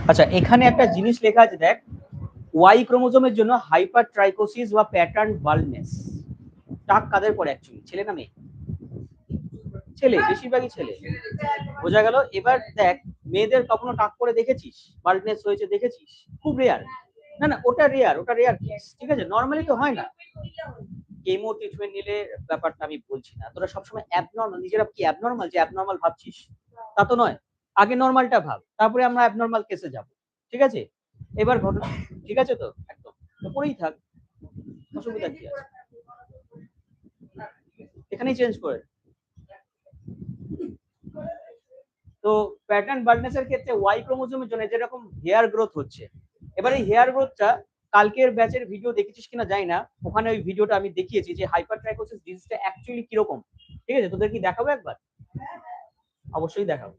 আচ্ছা, এখানে একটা জিনিস লেখা আছে, দেখ, ওয়াই ক্রোমোজোমের জন্য হাইপার ট্রাইকোসিস বা প্যাটার্ন বাল্ডনেস। টাক কাদের পরে অ্যাকচুয়ালি, ছেলে না মেয়ে? ছেলে, বেশিরভাগই ছেলে। বোঝা গেল। এবার দেখ, মেয়েদের কখনো টাক করে দেখেছিস? বাল্ডনেস হয়েছে দেখেছিস? খুব রেয়ার। না না, ওটা রেয়ার, ওটা রেয়ার কেস, ঠিক আছে? নর্মালি তো হয় না। কেমো ট্রিটমেন্ট নিলে ব্যাপারটা আমি বলছি না, তোরা সবসময় অ্যাবনর্মাল, নিজেরা কি অ্যাবনর্মাল যে অ্যাবনর্মাল ভাবছিস? তা তো নয়। আগে নর্মালটা ভাব, তারপরে আমরা অ্যাবনর্মাল কেসে যাব, ঠিক আছে? এবার ঘটনা, ঠিক আছে তো? একদম তো পরেই থাক, অসুবিধা কি আছে? এখানেই চেঞ্জ করে। তো প্যাটার্ন বার্ডনেসের ক্ষেত্রে ওয়াই ক্রোমোজোমের জন্য যেরকম হেয়ার গ্রোথ হচ্ছে, এবার এই হেয়ার গ্রোথটা কালকের ব্যাচের ভিডিও দেখেছিস কিনা জানি না, ওখানে ওই ভিডিওটা আমি দেখিয়েছি যে হাইপারট্রাইকোসিস ডিজিজটা অ্যাকচুয়ালি কিরকম। ঠিক আছে, তোদের কি দেখাবো একবার? অবশ্যই দেখাবো।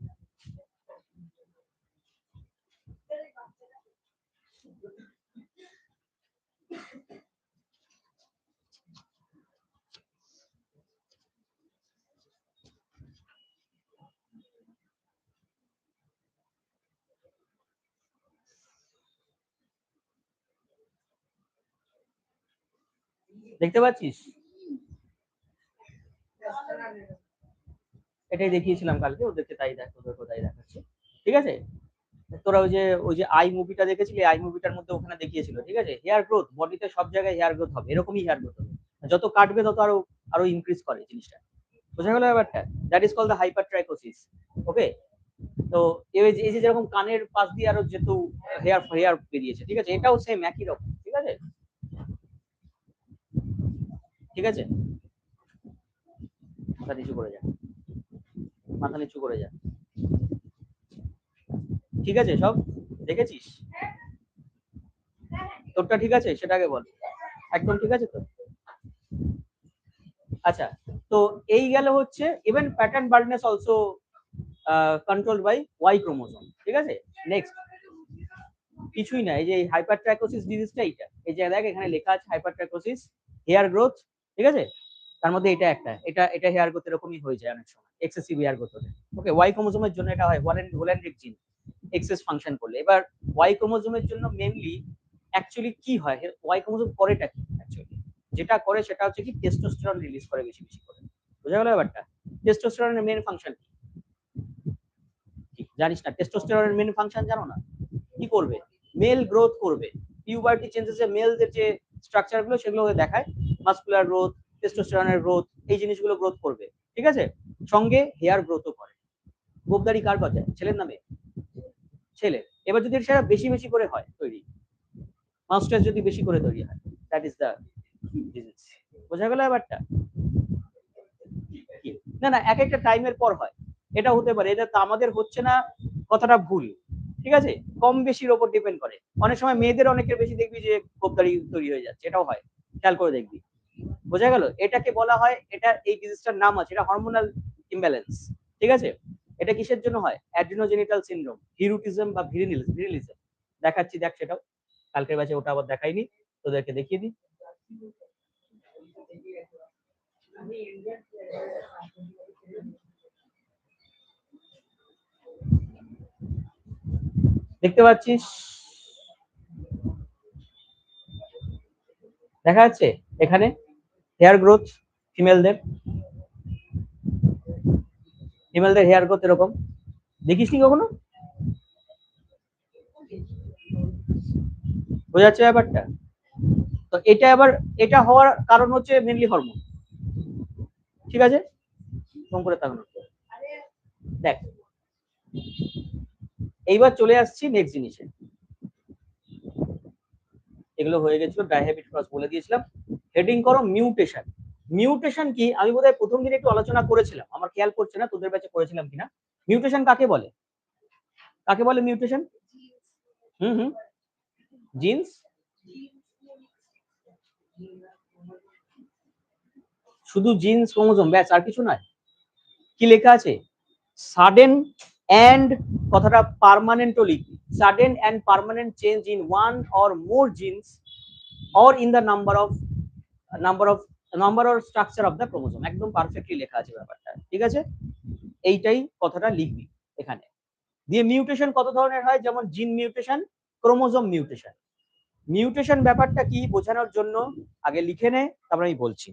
দেখতে পাচ্ছিস? এটাই দেখিয়েছিলাম কালকে ওদেরকে, তাই দেখ, ওদেরকে তাই দেখাচ্ছি। ঠিক আছে, তোরা ওই যে আই মুভিটা দেখেছিলি, আই মুভিটার মধ্যে ওখানে দেখিয়েছিল, ঠিক আছে? হেয়ার গ্রোথ, বডিতে সব জায়গায় হেয়ার গ্রোথ হবে, এরকমই হেয়ার গ্রোথ হবে। যত কাটবে তত আরো আরো ইনক্রিজ করে জিনিসটা। বোঝা গেল ব্যাপারটা? That is call the hypertrichosis. Okay. তো এই যে যেরকম কানের পাশ দিয়ে আরো যেহেতু হেয়ার হেয়ার বেরিয়েছে, ঠিক আছে, এটাও সেম একই রকম, ঠিক আছে? ঠিক আছে, মাথা নিচু করে যা, মাথা নিচু করে যা। ঠিক আছে, সব দেখেছিস? তোরটা ঠিক আছে সেটাকে বল। একদম ঠিক আছে তো? আচ্ছা, তো এই গেল হচ্ছে even pattern baldness also control by Y chromosome, ঠিক আছে? নেক্সট, কিছুই না, এই যে হাইপারট্রাইকোসিস ডিজিজটা, এই যে দেখ এখানে লেখা আছে হাইপারট্রাইকোসিস হেয়ার গ্রোথ, ঠিক আছে? তার মধ্যে এটা একটা, এটা হেয়ার গ্রোথ এরকমই হয়ে যায় অনেক সময়, এক্সেসিভ হেয়ার গ্রোথ হলে। ওকে, ওয়াই ক্রোমোজোমের জন্য এটা হয়, হোল্যান্ডিক জিন এক্সেস ফাংশন করলে। এবার ওয়াই ক্রোমোজোমের জন্য মেইনলি অ্যাকচুয়ালি কি হয়, ওয়াই ক্রোমোজোম করেটা কি অ্যাকচুয়ালি? যেটা করে সেটা হচ্ছে কি, টেস্টোস্টেরন রিলিজ করে বেশি বেশি করে। বোঝা গেল ব্যাপারটা? টেস্টোস্টেরনের মেইন ফাংশন কি জানিস না? টেস্টোস্টেরনের মেইন ফাংশন জানো না? কি করবে? মেল গ্রোথ করবে। পিউবার্টি চেঞ্জেসে মেলদের যে স্ট্রাকচার গুলো সেগুলো দেখায়, মাসকুলার গ্রোথ, টেস্টোস্টেরনের গ্রোথ, এই জিনিসগুলো গ্রোথ করবে, ঠিক আছে? সঙ্গে হেয়ার গ্রোথও করে। গোপদারি কার কথা? ছেলের নামে? ছেলে। এবার যদি সেটা বেশি বেশি করে হয় তৈরি, মাস্টার্স যদি বেশি করে তৈরি হয়, দ্যাট ইজ দ্য ডিজিজ। বোঝা গেল ব্যাপারটা? না না, এক একটা টাইমের পর হয়, এটা হতে পারে, এটা তো আমাদের হচ্ছে না, কথাটা ভুল, ঠিক আছে? কম বেশির ওপর ডিপেন্ড করে। অনেক সময় মেয়েদের অনেকের বেশি দেখবি যে গোপদারি তৈরি হয়ে যাচ্ছে, এটাও হয়, খেয়াল করে দেখবি। বোঝা গেল? এটাকে বলা হয়, এটা এই ডিজিজটার নাম আছে, এটা হরমোনাল ইমব্যালেন্স, ঠিক আছে? এটা কিসের জন্য হয়? অ্যাড্রিনোজেনিটাল সিনড্রোম, হিরুটিজম বা ভিরিলিজম। দেখাচ্ছি, দেখ সেটাও, কালকের ব্যাচে ওটা আবার দেখাইনি, তোদেরকে দেখিয়ে দিই। দেখতে পাচ্ছিস? দেখা যাচ্ছে এখানে হেয়ার গ্রোথ, ফিমেলদের ফিমেলদের হেয়ার গ্রোথ এরকম, দেখিস নি কখনো? বোঝা যাচ্ছে ব্যাপারটা? তো এটা আবার, এটা হওয়ার কারণ হচ্ছে মেনলি হরমোন, ঠিক আছে? কম করে তাকানো, দেখ। এইবার চলে আসছি নেক্সট জিনিসে। এগুলো হয়ে গেছিল, ডাইহ্যাবিট ক্রস বলে দিয়েছিলাম। হেডিং করো মিউটেশন। মিউটেশন কি আমি বোধহয় প্রথম দিন একটু আলোচনা করেছিলাম, আমার খেয়াল করছে না তোদের ব্যাচে করেছিলাম কিনা। মিউটেশন কাকে বলে? কাকে বলে মিউটেশন? হুম হুম, জিন্স। শুধু জিন্স ক্রোমোজোম ব্যাস, আর কিছু নয়? কি লেখা আছে? সাডেন অ্যান্ড, কথাটা পার্মানেন্টও লিখবি, sudden and permanent change in one or more jeans or in the number or structure of the chromosome. একদম পারফেক্টলি লেখা আছে ব্যাপারটা, ঠিক আছে? এইটাই কথাটা লিখবি এখানে। দিয়ে মিউটেশন কত ধরনের হয়, যেমন জিন মিউটেশন, ক্রোমোজোম মিউটেশন। মিউটেশন ব্যাপারটা কি বোঝানোর জন্য আগে লিখে নে, তারপর আমি বলছি।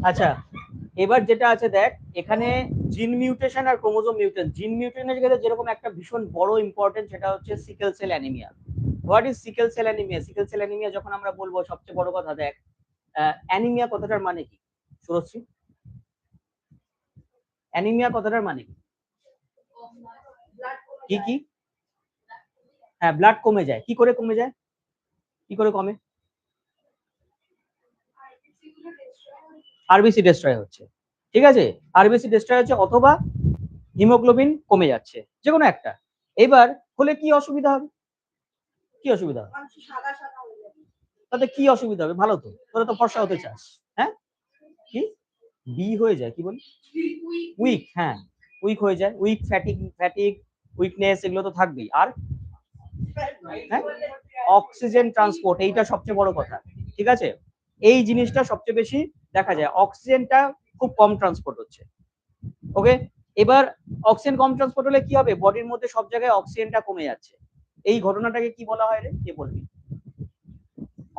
আচ্ছা, এবার যেটা আছে দেখ, এখানে জিন মিউটেশন আর ক্রোমোজোম মিউটেশন। জিন মিউটেশনের ক্ষেত্রে যেরকম একটা ভীষণ বড় ইম্পর্টেন্ট, সেটা হচ্ছে sickle cell anaemia. What is sickle cell anaemia? Sickle cell anaemia যখন আমরা বলবো, সবচেয়ে বড় কথা দেখ, অ্যানিমিয়া কথাটার মানে কি? সুরশ্রী, অ্যানিমিয়া কথাটার মানে কি? কি কি? হ্যাঁ, ব্লাড কমে যায়। কি করে কমে যায়? কি করে কমে? আরবিসি ডিস্ট্রয় হচ্ছে, ঠিক আছে? আরবিসি ডিস্ট্রয় হচ্ছে, অথবা হিমোগ্লোবিন কমে যাচ্ছে, যে কোনো একটা। এবার হলে কি অসুবিধা হবে? কি অসুবিধা হবে? তাতে কি অসুবিধা হবে? ভালো তো, তোরা তো ফর্সা হতে চাস। হ্যাঁ, কি বি হয়ে যায়? কি বলি? উইক, হ্যাঁ, উইক হয়ে যায়। উইক, ফ্যাটিক, উইকনেস, এগুলো তো থাকবেই। আর হ্যাঁ, অক্সিজেন ট্রান্সপোর্ট, এইটা সবচেয়ে বড় কথা, ঠিক আছে? এই জিনিসটা সবচেয়ে বেশি দেখা যায়, অক্সিজেনটা খুব কম ট্রান্সপোর্ট হচ্ছে। ওকে, এবার অক্সিজেন কম ট্রান্সপোর্ট হলে কি হবে? বডির মধ্যে সব জায়গায় অক্সিজেনটা কমে যাচ্ছে। এই ঘটনাটাকে কি বলা হয় রে? কে বলবি?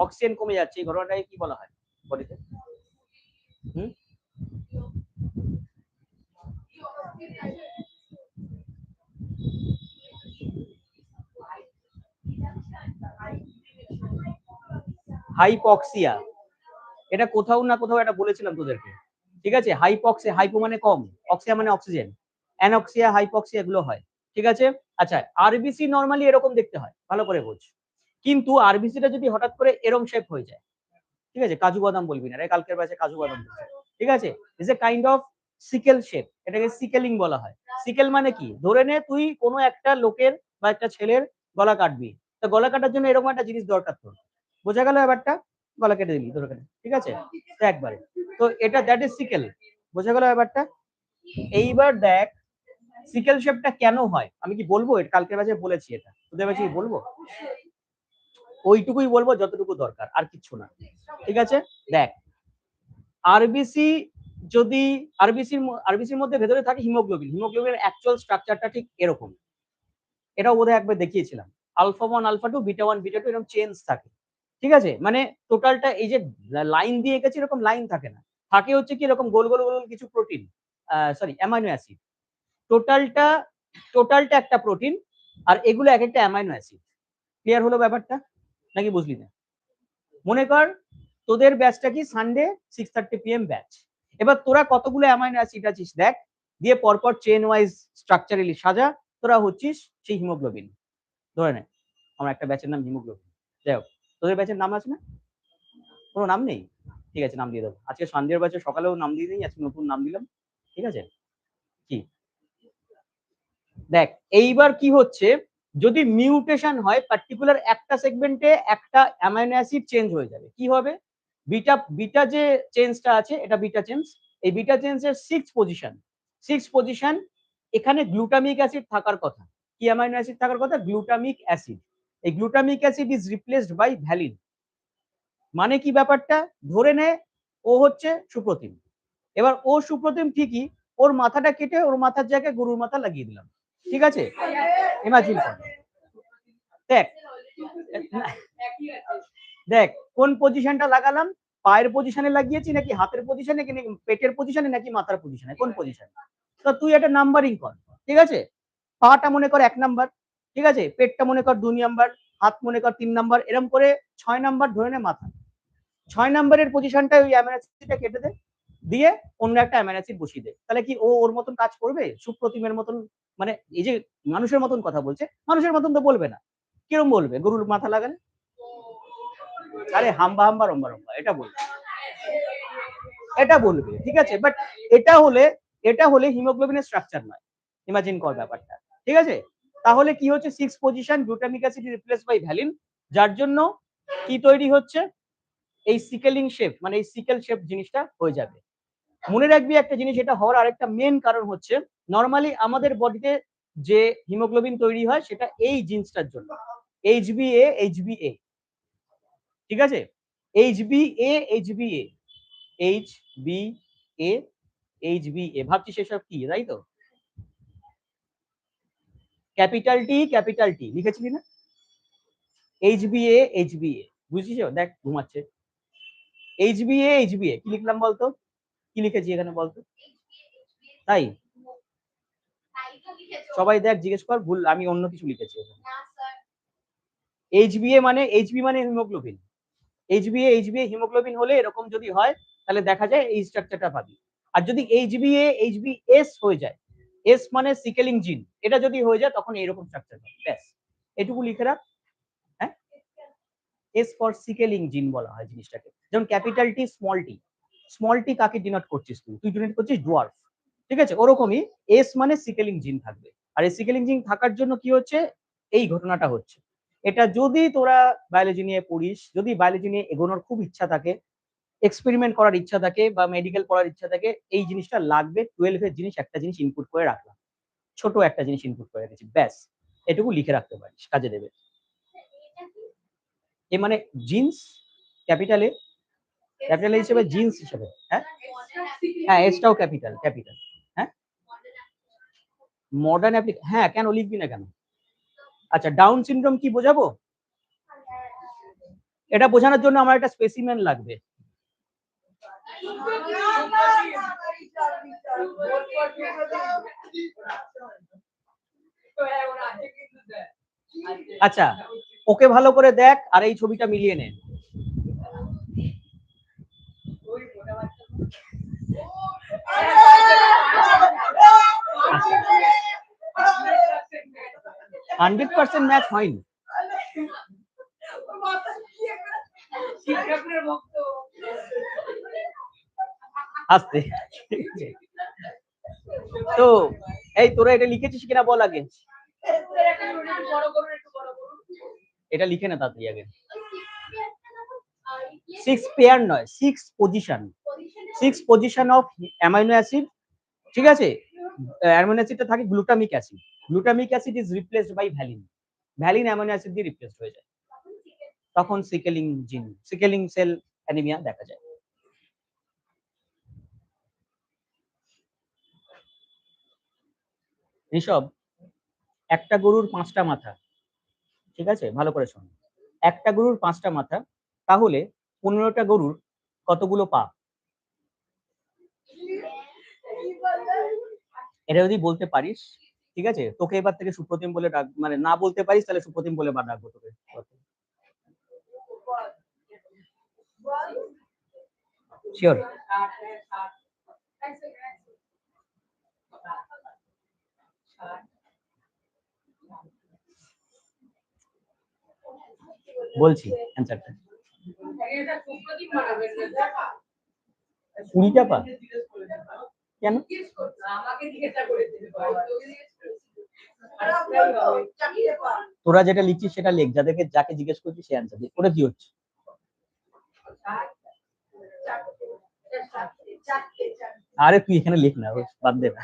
অক্সিজেন কমে যাচ্ছে, এই ঘটনাটাকে কি বলা হয় বডিতে? হুম, হাইপক্সিয়া। এটা কোথাও না কোথাও এটা বলেছিলাম তোদেরকে, ঠিক আছে? হাইপক্সিয়া, হাইপো মানে কম, অক্সিয়া মানে অক্সিজেন, অ্যানক্সিয়া, হাইপক্সিয়া এগুলো হয়, ঠিক আছে? আচ্ছা, আরবিসি নরমালি এরকম দেখতে হয়, ভালো করে বোঝ। কিন্তু আরবিসিটা যদি হঠাৎ করে এরম শেপ হয়ে যায়, ঠিক আছে? কাজু বাদাম বলবি না রে, কালকের ব্যাচে কাজু বাদাম বলছে, ঠিক আছে? Is a kind of sickle shape, এটাকে সিকেলিং বলা হয়। সিকেল মানে কি? ধরে নে তুই কোনো একটা লোকের বা একটা ছেলের গলা কাটবি, তো গলা কাটার জন্য এরকম একটা জিনিস দরকার তোর, বোঝা গেল ব্যাপারটা? গলা কেটে দিলি তোর ওখানে, ঠিক আছে? তো একবারে, তো এটা দ্যাট ইজ সিকেল, বোঝা গেল ব্যাপারটা? এইবার দেখ, সিকেল শেপটা কেন হয় আমি কি বলবো? এটা কালকের ব্যাচে বলেছি, এটা তোদের ব্যাচে বলবো, ওইটুকুই বলবো যতটুকু দরকার, আর কিচ্ছু না, ঠিক আছে? দেখ, আরবিসি, যদি আরবিসির মধ্যে ভেতরে থাকে হিমোগ্লোবিন, হিমোগ্লোবিনের অ্যাকচুয়াল স্ট্রাকচারটা ঠিক এরকম, এটাও বোধহয় একবার দেখিয়েছিলাম। আলফা 1 আলফা 2 বিটা 1 বিটা 2 এরকম চেঞ্জ থাকে, ঠিক আছে? মানে টোটালটা এই যে লাইন দিয়ে গেছে, এরকম লাইন থাকে না, থাকে হচ্ছে কি এরকম গোল গোল গোল কিছু প্রোটিন, সরি অ্যামাইনো অ্যাসিড। টোটালটা টোটালটা একটা প্রোটিন, আর এগুলো এক একটা অ্যামাইনো অ্যাসিড। ক্লিয়ার হলো ব্যাপারটা নাকি বুঝলি না? মনে কর তোদের ব্যাচটা কি সানডে 6:30 PM ব্যাচ। এবার তোরা কতগুলো অ্যামাইনো অ্যাসিড আছিস দেখ, দিয়ে পরপর চেন ওয়াইজ স্ট্রাকচারালি সাজা, তোরা হচ্ছিস সেই হিমোগ্লোবিন। ধরে নে আমার একটা ব্যাচের নাম হিমোগ্লোবিন, যাই হোক, তোদের ব্যাচের নাম আছে না? কোনো নাম নেই? ঠিক আছে, নাম দিয়ে দেবো আজকে। সন্ধ্যের ব্যাচে সকালেও নাম দিয়ে দিই, আজকে নতুন নাম দিলাম, ঠিক আছে? কি দেখ, এইবার কি হচ্ছে, যদি মিউটেশন হয় পার্টিকুলার একটা সেগমেন্টে, একটা অ্যামাইনো অ্যাসিড চেঞ্জ হয়ে যাবে, কি হবে? বিটা বিটা যে চেঞ্জটা আছে, এটা বিটা চেঞ্জ। এই বিটা চেঞ্জের সিক্স পজিশন, এখানে গ্লুটামিক অ্যাসিড থাকার কথা। কি অ্যামাইনো অ্যাসিড থাকার কথা? Glutamic acid. এই glutamic acid is replaced by valine. মানে কি ব্যাপারটা? ধরে নে ও হচ্ছে সুপ্রতিম, এবার ও সুপ্রতিম ঠিকই, ওর মাথাটা কেটে ওর মাথার জায়গায় গরুর মাথা লাগিয়ে দিলাম, ঠিক আছে? ইমাজিন কর, দেখ, দেখ কোন পজিশনটা লাগালাম, পায়ের পজিশনে লাগিয়েছি নাকি হাতের পজিশনে, নাকি পেটের পজিশনে, নাকি মাথার পজিশনে, কোন পজিশনে? তো তুই একটা নাম্বারিং কর, ঠিক আছে? পাটা মনে কর 1 নাম্বার, ঠিক আছে? পেটটা মনে কর 2 নাম্বার, হাত মনে কর 3 নাম্বার, এরকম করে 6 নাম্বার ধরে নে মাথা। 6 নাম্বারের পজিশনটা ওই অ্যামিনো অ্যাসিডটা কেটে দে, দিয়ে অন্য একটা অ্যামিনো অ্যাসিড বসিয়ে দে, তাহলে কি ও ওর মতন কাজ করবে? সুপ্রতিমের মতন, মানে এই যে মানুষের মতন কথা বলছে, মানুষের মতন তো বলবে না। কিরম বলবে? গরুর মাথা লাগালে আরে হাম্বা হাম্বা রম্বা রম্বা এটা বলবে, এটা বলবে, ঠিক আছে? বাট এটা হলে, এটা হলে হিমোগ্লোবিনের স্ট্রাকচার নয়। ইমাজিন কর ব্যাপারটা, ঠিক আছে? তাহলে কি হচ্ছে? 6 position glutamic acid replace by valine, যার জন্য কি তৈরি হচ্ছে? এই সিকেলিং শেপ, মানে এই সিকেল শেপ জিনিসটা হয়ে যাবে। মনে রাখবি একটা জিনিস, এটা হওয়ার আরেকটা মেন কারণ হচ্ছে, নরমালি আমাদের বডিতে যে হিমোগ্লোবিন তৈরি হয় সেটা এই জিন্সটার জন্য, এইচবিএ, ঠিক আছে? এইচবিএ, এইচবিএ ভাবছিস এসব কি, তাই তো? ক্যাপিটাল টি লিখেছিলি না? এইচবিএ, বুঝছিস? দেখ ঘুমাচ্ছে, এইচবিএ কি লিখলাম বলতো, কি লিখেছি এখানে বলতো? তাই সবাই দেখ জিজ্ঞেস কর, ভুল আমি অন্য কিছু লিখেছি। এইচবিএ মানে হিমোগ্লোবিন। এইচবিএ হিমোগ্লোবিন হলে এরকম যদি হয় তাহলে দেখা যায় এই স্ট্রাকচারটা পাবি। আর যদি এইচবিএস হয়ে যায়, এস মানে সিকেলিং জিন, এটা যদি হয়ে যায় তখন এইরকম স্ট্রাকচার পাবি। ব্যাস এটুকু লিখে রাখ। হ্যাঁ, এস ফর সিকেলিং জিন বলা হয় জিনিসটাকে। যেমন ক্যাপিটাল টি, স্মল টি কাকে ডিনোট করছিস তুই ডিনোট করছিস ডোয়ার্ফ, ঠিক আছে? ওরকমই এস মানে সিকেলিং জিন থাকবে। আর এই সিকেলিং জিন থাকার জন্য কি হচ্ছে, এই ঘটনাটা হচ্ছে। এটা যদি তোরা বায়োলজি নিয়ে পড়িস, যদি বায়োলজি নিয়ে এগোনোর খুব ইচ্ছা থাকে, এক্সপেরিমেন্ট করার ইচ্ছা থাকে বা মেডিকেল পড়ার ইচ্ছা থাকে, এই জিনিসটা লাগবে। 12 এর জিনিস একটা জিনিস ইনপুট করে রাখলাম, ছোট একটা জিনিস ইনপুট করে রেখেছি, ব্যাস এটুকু লিখে রাখতে পারিস, কাজে দেবে। এ মানে জিন্স, ক্যাপিটালে হিসেবে জিন্স হিসেবে। হ্যাঁ হ্যাঁ, এসটাও ক্যাপিটাল। হ্যাঁ মডার্ন হ্যাঁ, কেন লিখবি না কেন? আচ্ছা, ডাউন সিনড্রোম কি বোঝাবো? এটা বোঝানোর জন্য আমার একটা স্পেসিমেন লাগবে। আচ্ছা, ওকে ভালো করে দেখ আর এই ছবিটা মিলিয়ে নে। হান্ড্রেড পার্সেন্ট ম্যাচ হয়নি। আস্তে তো এই তোরা এটা লিখেছিস কিনা বল আগে। এটা লিখে না তাড়াতাড়ি আগে। 6 পেয়ার নয়, 6 পজিশন অফ অ্যামাইনো অ্যাসিড, ঠিক আছে? অ্যামাইনো অ্যাসিডটা থাকে glutamic acid. Glutamic acid is replaced by valine. Valine amino acid দিয়ে রিপ্লেস হয়ে যায়, তখন সিকেলিং জিন, সিকেলিং সেল অ্যানিমিয়া দেখা যায়। ঋষভ, একটা গরুর 5টা মাথা, ঠিক আছে? ভালো করে শোন, একটা গরুর 5টা মাথা, তাহলে 15টা গরুর কতগুলো পা? এটা যদি বলতে পারিস, ঠিক আছে, তোকে এবার থেকে সুপ্রতিম বলে ডাক, মানে না বলতে পারিস তাহলে সুপ্রতিম বলে ডাকবো তোকে। শিওর? বলছি অ্যান্সারটা, 20টা পা। কেন? তোরা যেটা লিখছিস সেটা লেখ, যাকে জিজ্ঞেস করছিস সে অ্যান্সার দিস। ওটা কি হচ্ছে? আরে তুই এখানে লিখ না, বাদ দে না।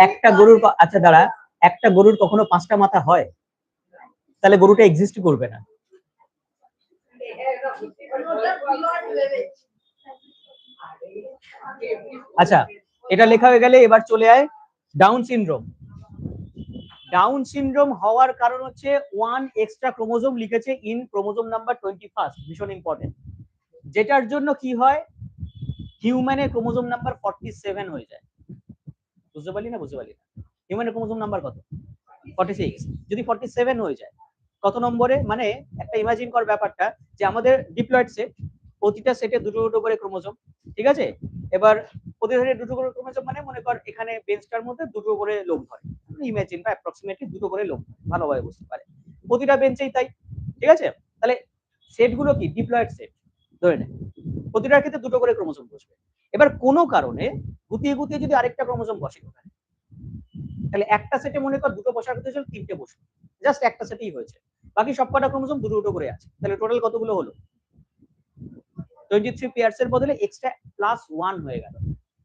একটা গরুর, আচ্ছা দাঁড়া, একটা গরুর কখনো 5টা মাথা হয়? তাহলে গরুটা এক্সিস্ট করবে না। আচ্ছা, এটা লেখা হয়ে গেলে এবার চলে আয় ডাউন সিনড্রোম। ডাউন সিনড্রোম হওয়ার কারণ হচ্ছে 1 এক্সট্রা ক্রোমোজোম লিখেছে ইন ক্রোমোজোম নাম্বার 21, ভীষণ ইম্পর্টেন্ট। যেটার জন্য কি হয়, হিউম্যানের ক্রোমোজোম নাম্বার 47 হয়ে যায়। বুঝতে পারলি না? হিউম্যানের ক্রোমোজোম নাম্বার কত? 46। যদি 47 হয়ে যায়, কত নম্বরে? মানে একটা ইমাজিন কর ব্যাপারটা, যে আমাদের ডিপ্লয়েড সেট, প্রতিটা সেটে দুটো দুটো করে ক্রোমোজোম, ঠিক আছে? এবার প্রতিটা সেটে দুটো করে ক্রোমোজোম মানে মনে কর এখানে বেঞ্চটার মধ্যে দুটো করে লোক ধরে, ইমাজিন বা অ্যাপ্রক্সিমেটলি দুটো করে লোক, ভালোভাবে বুঝতে পারে প্রতিটা বেঞ্চেই তাই, ঠিক আছে? তাহলে সেটগুলো কি ডিপ্লয়েড সেট ধরে নে, প্রতিটার ক্ষেত্রে দুটো করে ক্রোমোজোম বসবে। এবার কোনো কারণে গুতিয়ে যদি আরেকটা ক্রোমোজোম বসে, তাহলে একটা সেটে মনে কর দুটো বসার কথা ছিল, 3টে বসবে, জাস্ট একটা সেটেই হয়েছে, বাকি সবকটা ক্রোমোজোম দুটো দুটো করে আছে। তাহলে টোটাল কতগুলো হলো? 23 পেয়ার্স এর বদলে এক্সট্রা প্লাস 1 হয়ে গেল,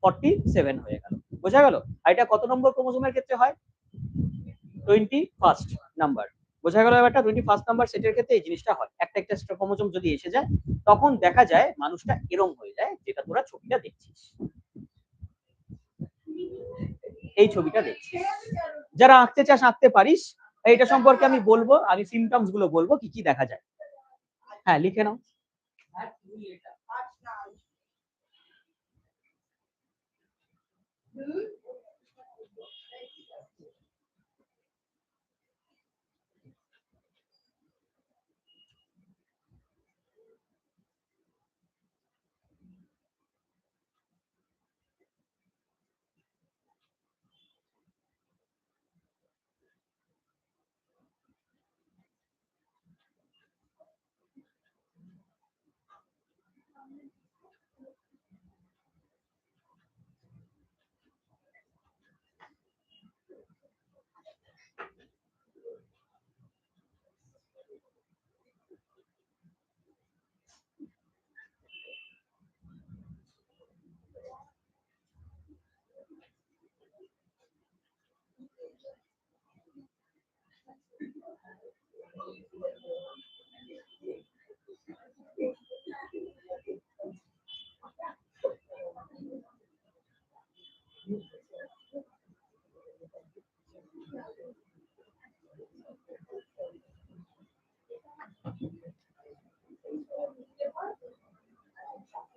47 হয়ে গেল। বোঝা গেল? আর এটা কত নম্বর ক্রোমোজোমের ক্ষেত্রে হয়? 21st number. বোঝা গেল ব্যাপারটা। 21 নাম্বার সেটের ক্ষেত্রে এই জিনিসটা হয়, একটা এক্সট্রা ক্রোমোজোম যদি এসে যায় তখন দেখা যায় মানুষটা এরম হয়ে যায়, যেটা তোরা ছবিটা দেখছিস, এই ছবিটা দেখছিস। যারা আঁকতে চাস আঁকতে পারিস, এইটা সম্পর্কে আমি বলবো, আমি সিমটমস গুলো বলবো কি কি দেখা যায়। হ্যাঁ লিখে নাও।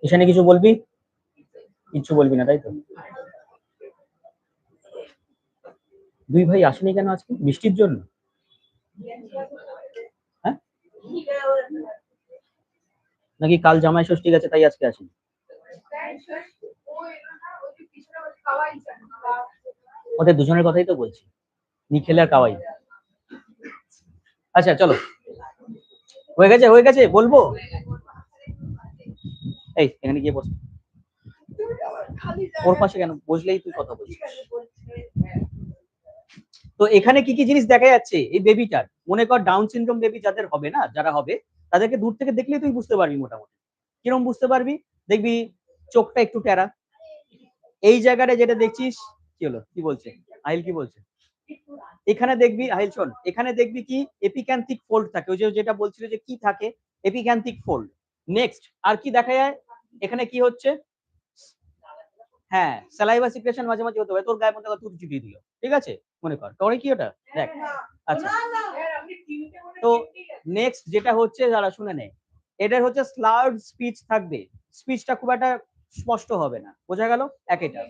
এখানে কিছু বলবি? কিছু বলবি না তাই তো? দুই ভাই আসেনি কেন আজকে? বৃষ্টির জন্য? হ্যাঁ, নাকি কাল জামাই ষষ্ঠী গেছে তাই আজকে আসেনি? ওদের দুজনের কথাই তো বলছি, নিখিল আর কাওয়াই। আচ্ছা চলো, হয়ে গেছে হয়ে গেছে, বলবো? এই এখানে গিয়ে বস, ওর পাশে কেন বসলেই তুই কথা বলছিস? তো এখানে কি কি জিনিস দেখা যাচ্ছে এই বেবিটার? মনে কর ডাউন সিনড্রোম বেবি যাদের হবে না, যারা হবে তাদেরকে দূর থেকে দেখলেই তুই বুঝতে পারবি মোটামুটি। কিরকম বুঝতে পারবি? দেখবি চোখটা একটু টেরা, এই জায়গাটা যেটা দেখছিস। কি হলো, কি বলছে আহিল, কি বলছে? এখানে দেখবি আহিল শোন, এখানে দেখবি কি এপিক্যান্থিক ফোল্ড থাকে, ওই যে যেটা বলছিল যে কি থাকে, এপিক্যান্থিক ফোল্ড। নেক্সট আর কি দেখা যায় এখানে, কি হচ্ছে? হ্যাঁ, স্যালাইভা সিক্রেশন মাঝে মাঝে হতে পারে, তোর গায়ের মধ্যে তুই চিবিয়ে দিল, ঠিক আছে, মনে কর তোরে কি ওটা দেখ। আচ্ছা, তো নেক্সট যেটা হচ্ছে, যারা শুনে নেয়, এটার হচ্ছে স্লার্ড স্পিচ থাকবে, স্পিচটা খুব একটা স্পষ্ট হবে না, বোঝা গেল এক এটা।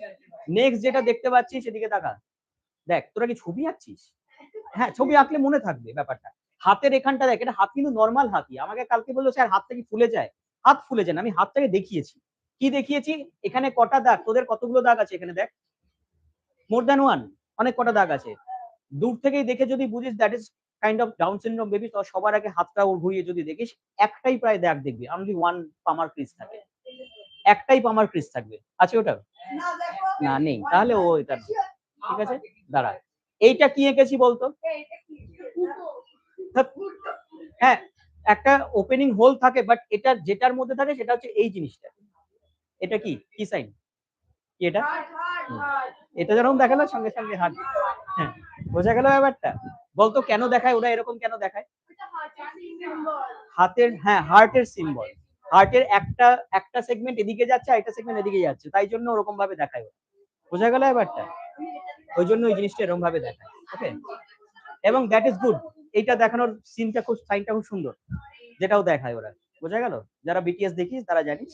নেক্সট যেটা দেখতে পাচ্ছিস সেদিকে তাকা, দেখ তোরা কি ছবি আঁকছিস? হ্যাঁ, ছবি আঁকলে মনে থাকবে ব্যাপারটা। হাতের এখানটা দেখ, এটা হাত কিন্তু নর্মাল হাতই, আমাকে কালকে বললো স্যার হাতটা কি ফুলে যায়? হাত ফুলে যায় না, আমি হাতটাকে দেখিয়েছি। কি দেখিয়েছি? এখানে কটা দাগ, তোদের কতগুলো দাগ আছে এখানে দেখ, মোর দ্যান ওয়ান, অনেক কটা দাগ আছে। দূর থেকেই দেখে যদি বুঝিস that is kind of down syndrome baby, তো সবার আগে হাতটা ওর ঘুরিয়ে যদি দেখিস, একটাই প্রায় দাগ দেখবি, অনলি ওয়ান পামার ক্রিজ থাকে, একটাই পামার ক্রিজ থাকবে। আছে ওটা? না নেই, তাহলে ও এটা না। ঠিক আছে, দাঁড়া, এইটা কি এঁকেছি বলতো? হ্যাঁ, একটা ওপেনিং হোল থাকে, বাট এটা যেটার মধ্যে থাকে সেটা হচ্ছে এই জিনিসটা। এটা কি কি সাইন? কি এটা? এটা যেরকম দেখালো সঙ্গে সঙ্গে হাত। হ্যাঁ, বোঝা গেল ব্যাপারটা। বলতো কেন দেখায় ওরা এরকম, কেন দেখায়? হাতের, হ্যাঁ হার্টের সিম্বল, হার্টের একটা একটা সেগমেন্ট এদিকে যাচ্ছে আর একটা সেগমেন্ট এদিকে যাচ্ছে, তাই জন্য ওরকম ভাবে দেখায়। বোঝা গেল ব্যাপারটা? ওই জন্য ওই জিনিসটা এরকম ভাবে দেখায়। ওকে, এবং দ্যাট ইজ গুড, এইটা দেখানোর সিনটা খুব, সাইনটা খুব সুন্দর, যেটাও দেখায় ওরা। বোঝা গেল? যারা বিটিএস দেখিস তারা জানিস,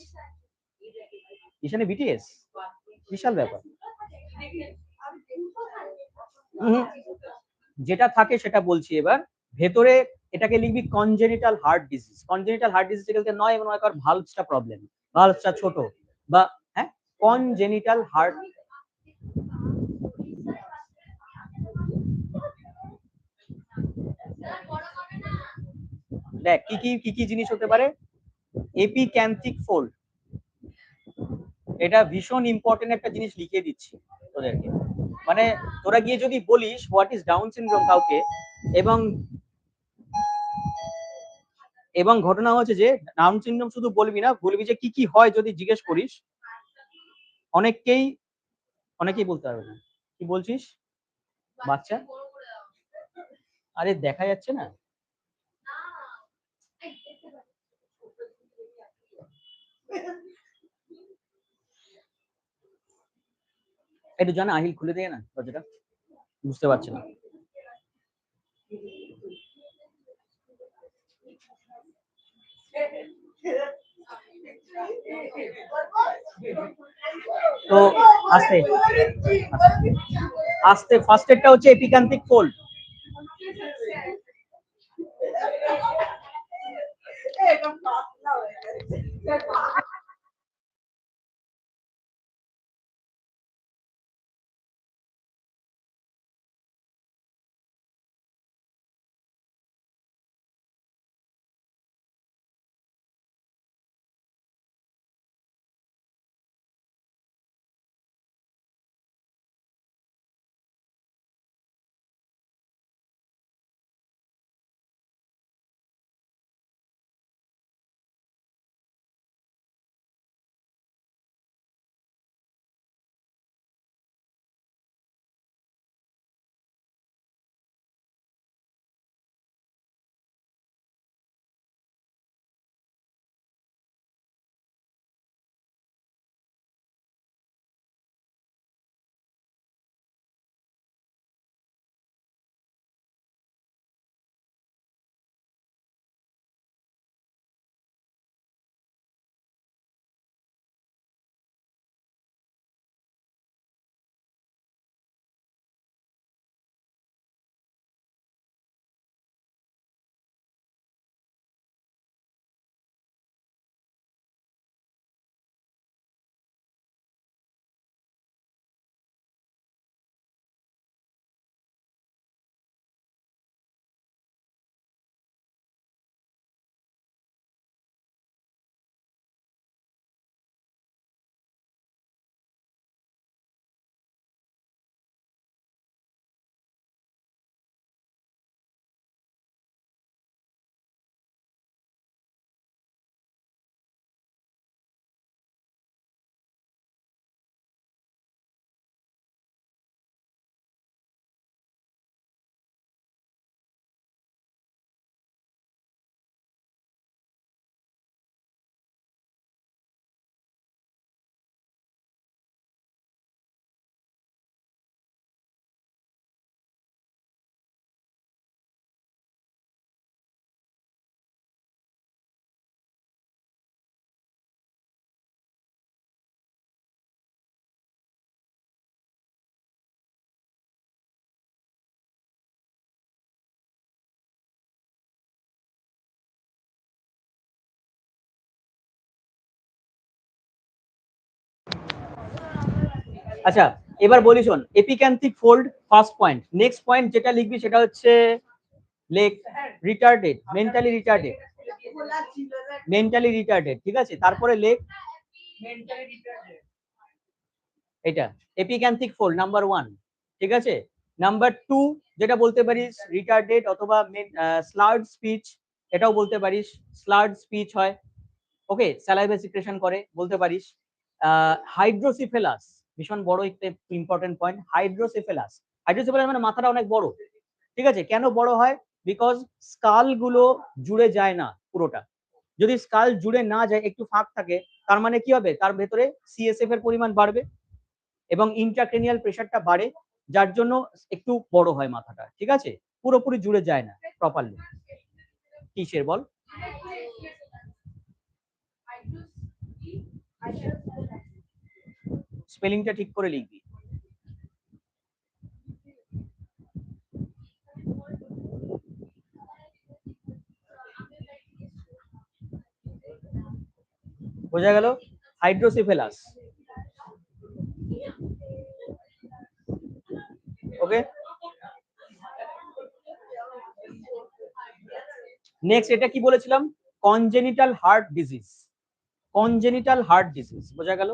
এখানে বিটিএস বিশাল ব্যাপার। যেটা থাকে সেটা বলছি এবার। ভেতরে এটাকে লিখবি congenital heart disease, congenital heart disease বলতে নয় এমন হয় ভালভসটা প্রবলেম, ভালভসটা ছোট, বা হ্যাঁ কনজেনিটাল হার্ট। দেখ কি কি কি কি জিনিস হতে পারে। এপিক্যান্থিক ফোল্ড, এটা ভীষণ ইম্পর্টেন্ট একটা জিনিস লিখে দিচ্ছি তোদেরকে। মানে তোরা গিয়ে যদি বলিস হোয়াট ইজ ডাউন সিনড্রোম কাউকে, এবং এবং ঘটনা হচ্ছে যে ডাউন সিনড্রোম শুধু বলবি না, বলবি যে কি কি হয় যদি জিজ্ঞেস করিস, অনেককেই অনেকেই বলতে পারবে না। কি বলছিস বাচ্চা? আরে দেখা যাচ্ছে না? একটু জানা আহিল খুলে দিয়ে না দরজাটা, বুঝতে পারছি না। তো আস্তে আস্তে ফার্স্ট এডটা হচ্ছে এপিক্যান্থিক ফোল্ড। আচ্ছা এবার বলি শোন, epicanthic fold first point. Next point যেটা লিখবি সেটা হচ্ছে leg retarded, mentally retarded, mentally retarded, ঠিক আছে? তারপরে লেগ এটা এপিক্যান্থিক ফোল্ড নাম্বার 1, ঠিক আছে? নাম্বার 2 যেটা বলতে পারিস রিটার্ডেড অথবা স্লার্ড স্পিচ, এটাও বলতে পারিস স্লার্ড স্পিচ হয়। ওকে, স্যালাইভা সিক্রেশন করে বলতে পারিস। হাইড্রোসিফেলাস ভীষণ বড় একটা ইম্পর্টেন্ট পয়েন্ট, হাইড্রোসিফেলাস। হাইড্রোসিফেলাস মানে মাথাটা অনেক বড়, ঠিক আছে? কেন বড় হয়? বিকজ স্কাল গুলো জুড়ে যায় না পুরোটা। যদি স্কাল জুড়ে না যায়, একটু ফাঁক থাকে, তার মানে কি হবে? তার ভেতরে সিএসএফ এর পরিমাণ বাড়বে এবং ইন্ট্রাক্রেনিয়াল প্রেশারটা বাড়ে, যার জন্য একটু বড় হয় মাথাটা, ঠিক আছে? পুরোপুরি জুড়ে যায় না প্রপারলি। কিসের বল? স্পেলিংটা ঠিক করে লিখবি। বোঝা গেল? হাইড্রোসিফেলাস। ওকে, নেক্সট এটা কি বলেছিলাম? Congenital heart disease. Congenital heart disease, বোঝা গেল?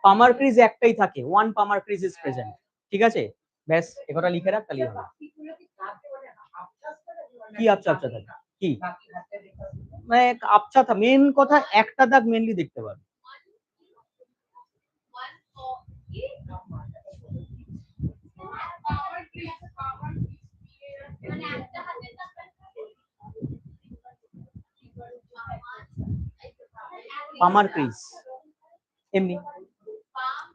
পামার ক্রিজ একটাই থাকে, one palmar crease is present, ঠিক আছে? ব্যাস এটা লিখে রাখ, তাহলেই হবে। কি আচ্ছা আচ্ছা থাকে কি? মানে আবছা মেন কথা একটা দাগ মেনলি দেখতে পাবে। পামার ক্রিজ এমনি,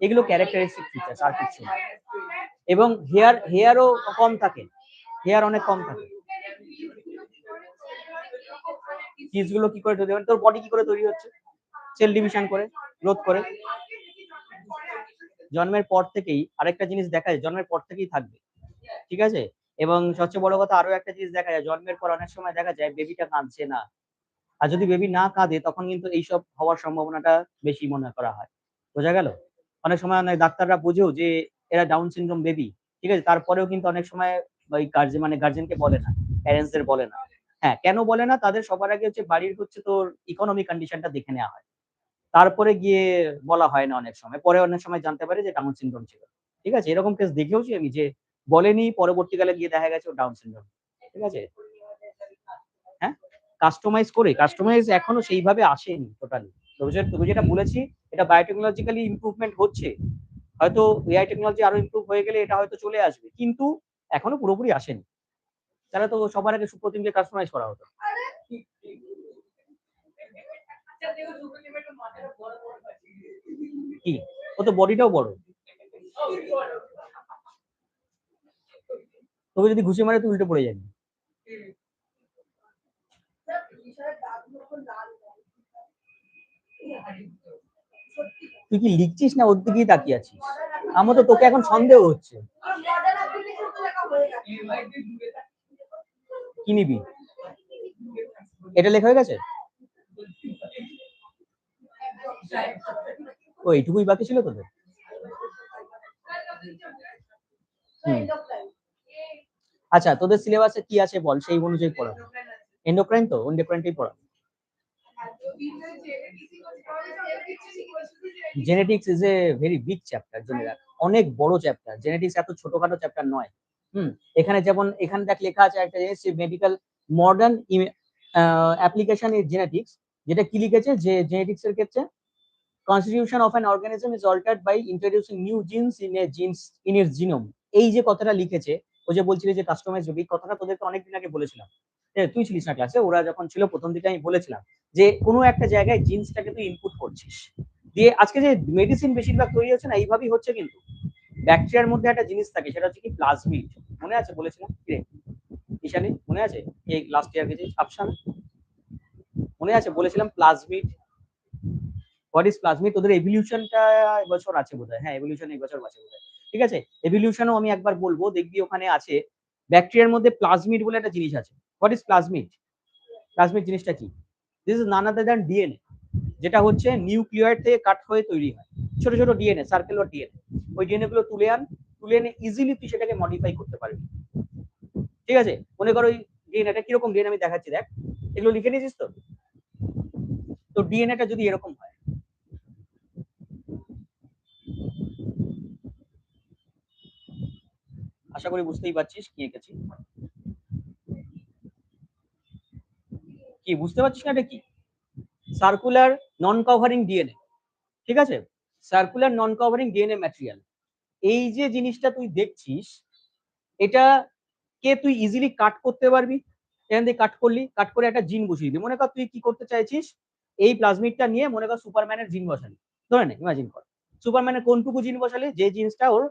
এগুলো ক্যারেক্টারিস্টিক ফিচার্স, আর কিছু না। এবং হেয়ারও কম থাকে, হেয়ার অনেক কম থাকে। চিজগুলো কি করে তৈরি হয়, তোর বডি কি করে তৈরি হচ্ছে? সেল ডিভিশন করে, গ্রোথ করে। জন্মের পর থেকেই আরেকটা জিনিস দেখা যায়, জন্মের পর থেকেই থাকবে, ঠিক আছে। এবং সবচেয়ে বড় কথা আরো একটা জিনিস দেখা যায়, জন্মের পর অনেক সময় দেখা যায় বেবিটা কাঁদছে না। আর যদি বেবি না কাঁদে তখন কিন্তু এইসব হওয়ার সম্ভাবনাটা বেশি মনে করা হয়। বোঝা গেল? অনেক সময় অনেক ডাক্তাররা বুঝেও যে এরা ডাউন সিনড্রোম বেবি, ঠিক আছে, তারপরেও কিন্তু অনেক সময় ওই গার্জেন মানে গার্জেনকে বলে না, প্যারেন্টসদের বলে না। হ্যাঁ, কেন বলে না? তাদের সবার আগে হচ্ছে বাড়ির হচ্ছে তোর ইকোনমিক কন্ডিশনটা দেখে নেওয়া হয়, তারপরে গিয়ে বলা হয় না অনেক সময়, পরে অনেক সময় জানতে পারে যে ডাউন সিনড্রোম ছিল। ঠিক আছে, এরকম কেস দেখেওছি আমি, যে বলেনি পরবর্তীকালে গিয়ে দেখা গেছে ও ডাউন সিনড্রোম। ঠিক আছে, হ্যাঁ, কাস্টমাইজ এখনো সেইভাবে আসেনি টোটালি। তুমি যেটা বলেছি, এটা বায়োটেকনোলজিক্যালি ইমপ্রুভমেন্ট হচ্ছে, হয়তো এআই টেকনোলজি আরো ইমপ্রুভ হয়ে গেলে এটা হয়তো চলে আসবে, কিন্তু এখনো পুরোপুরি আসেনি। তাহলে তো সবার আগে সুপ্রতিমকে কাস্টমাইজ করা হতো। কি, ও তো বডিটাও বড়, তোকে যদি ঘুষি মারে তুই উল্টে পড়ে যাবি। তুই কি লিখছিস না ওর দিকেই তাকিয়ে আছিস? আমার তো তোকে এখন সন্দেহ হচ্ছে। কি নিবি? এটা লেখা হয়ে গেছে? ও এইটুকুই বাকি ছিল তোদের? আচ্ছা, তোদের সিলেবাসে কি আছে বল, সেই অনুযায়ী পড়াবো। এন্ডোক্রাইন, তো এন্ডোক্রাইনটাই পড়াবো। Genetics is a very big chapter, জেনে রাখ, অনেক বড় চ্যাপ্টার। জেনেটিক্স এত ছোটখাটো চ্যাপ্টার নয়। এখানে যেমন এখানে দেখ লেখা আছে একটা জিনিস, medical modern application in genetics, যেটা কি লিখেছে যে জেনেটিক্স এর ক্ষেত্রে constitution of an organism is altered by introducing new genes in its genome। এই যে কথাটা লিখেছে, ও যে বলছিল যে কাস্টমাইজ হবে, কথাটা তোদেরকে অনেকদিন আগে বলেছিলাম। তুই ছিলিস না ক্লাসে, ওরা যখন ছিল প্রথম দিকে আমি বলেছিলাম যে কোনো একটা জায়গায় জিন্সটাকে তুই ইনপুট করছিস, দিয়ে আজকে যে মেডিসিন বেশিরভাগ তৈরি হচ্ছে না এইভাবেই হচ্ছে। কিন্তু ব্যাকটেরিয়ার মধ্যে একটা জিনিস থাকে, সেটা হচ্ছে কি প্লাজমিড। মনে আছে বলেছিলাম কি রে ঈশানী, মনে আছে? এই লাস্ট ইয়ার গেছিস আফসান, মনে আছে বলেছিলাম প্লাজমিড। What is plasmid? তোদের এভলিউশনটা এবছর আছে বোধহয়, হ্যাঁ এভলিউশন এই বছর আছে বোধহয়। ঠিক আছে, এভলিউশনও আমি একবার বলবো, দেখবি ওখানে আছে ব্যাকটেরিয়ার মধ্যে প্লাজমিড বলে একটা জিনিস আছে। What is plasmid? প্লাজমিড জিনিসটা কি? This is none other than DNA, যেটা হচ্ছে নিউক্লিয়ার থেকে কাট হয়ে তৈরি হয় ছোট ছোট ডিএনএ, সার্কেল ডিএনএ। ওই ডিএনএ গুলো তুলে এনে ইজিলি তুই সেটাকে মডিফাই করতে পারবি। ঠিক আছে, মনে করো ওই ডিএনএটা কিরকম ডিএনএ আমি দেখাচ্ছি, দেখ এগুলো লিখে নিয়েছিস তো? তো ডিএনএটা যদি এরকম হয়, আশা করি বুঝতেই পারছিস কি এঁকেছি। কি বুঝতে পারছিস না এটা কি? সার্কুলার নন কভারিং ডিএনএ, ঠিক আছে, সার্কুলার নন কভারিং ডিএনএ ম্যাটেরিয়াল। এই যে জিনিসটা তুই দেখছিস, এটা কে তুই ইজিলি কাট করতে পারবি। এখান থেকে কাট করে একটা জিন বসিয়ে দিবি। মনে কর তুই কি করতে চাইছিস, এই প্লাজমিডটা নিয়ে মনে কর সুপারম্যানের জিন বসালি, ধরে নে, ইমাজিন কর সুপারম্যানের কোনটুকু জিন বসালি, যে জিনিসটা ওর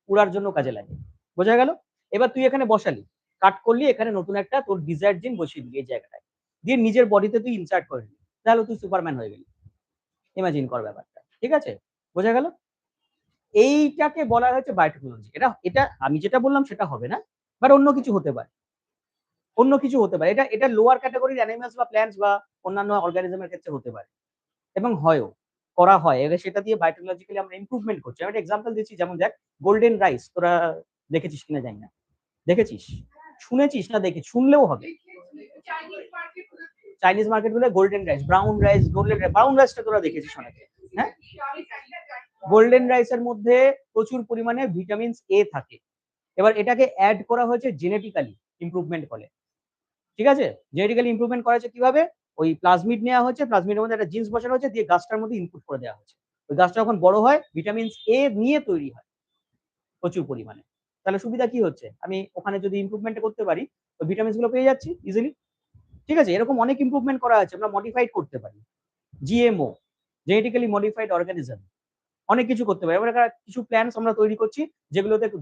পুরার জন্য কাজে লাগে। বোঝা গেল? এবার তুই এখানে বসালি, কাট করলি, এখানে নতুন একটা তোর ডিজায়ার জিন বসিয়ে দিলি এই জায়গাটায়, দিয়ে নিজের বডিতে তুই ইনসার্ট করে দিলি, তাহলে তুই সুপারম্যান হয়ে গেলি। ইমাজিন কর ব্যাপারটা, ঠিক আছে? বোঝা গেল? এইটাকে বলা হয়েছে বায়োটেকনোলজি। এটা এটা আমি যেটা বললাম সেটা হবে না, বাট অন্য কিছু হতে পারে, অন্য কিছু হতে পারে। এটা এটা লোয়ার ক্যাটাগরির অ্যানিমালস বা প্ল্যান্টস বা অন্যান্য অর্গানিজমের ক্ষেত্রে হতে পারে, এবং হয়ও, করা হয়। এবার সেটা দিয়ে বায়োটেকনোলজিক্যালি আমরা ইমপ্রুভমেন্ট করছি। আমি একটা এক্সাম্পল দিচ্ছি, যেমন দেখ গোল্ডেন রাইস, তোরা দেখেছিস কিনা জানি না, দেখেছিস, শুনেছিস না, দেখে শুনলেও হবে। চাইনিজ মার্কেট গুলো golden rice, brown rice, golden rice, brown রাইসটা তোরা দেখেছিস অনেকে, হ্যাঁ। গোল্ডেন রাইসের মধ্যে প্রচুর পরিমাণে ভিটামিন এ থাকে। এবার এটাকে অ্যাড করা হয়েছে জেনেটিক্যালি ইমপ্রুভমেন্ট করে, ঠিক আছে, জেনেটিক্যালি ইমপ্রুভমেন্ট করা হয়েছে কিভাবে? ওই প্লাজমিড নেওয়া হচ্ছে, প্লাজমিডের মধ্যে একটা জিন্স বসানো হচ্ছে, দিয়ে গাছটার মধ্যে ইনপুট করে দেওয়া হচ্ছে। ওই গাছটা যখন বড় হয় ভিটামিন এ নিয়ে তৈরি হয় প্রচুর পরিমাণে। তাহলে সুবিধা কি হচ্ছে, আমি ওখানে যদি ইমপ্রুভমেন্ট করতে পারি ওই ভিটামিনস গুলো পেয়ে যাচ্ছি ইজিলি। ঠিক আছে, এরকম অনেক ইমপ্রুভমেন্ট করা আছে, আমরা মডিফাইড করতে পারি। জিএমও, জেনেটিক্যালি মডিফাইড অর্গানিজম, অনেক কিছু করতে পারি। এবার কিছু প্ল্যান্স আমরা তৈরি করছি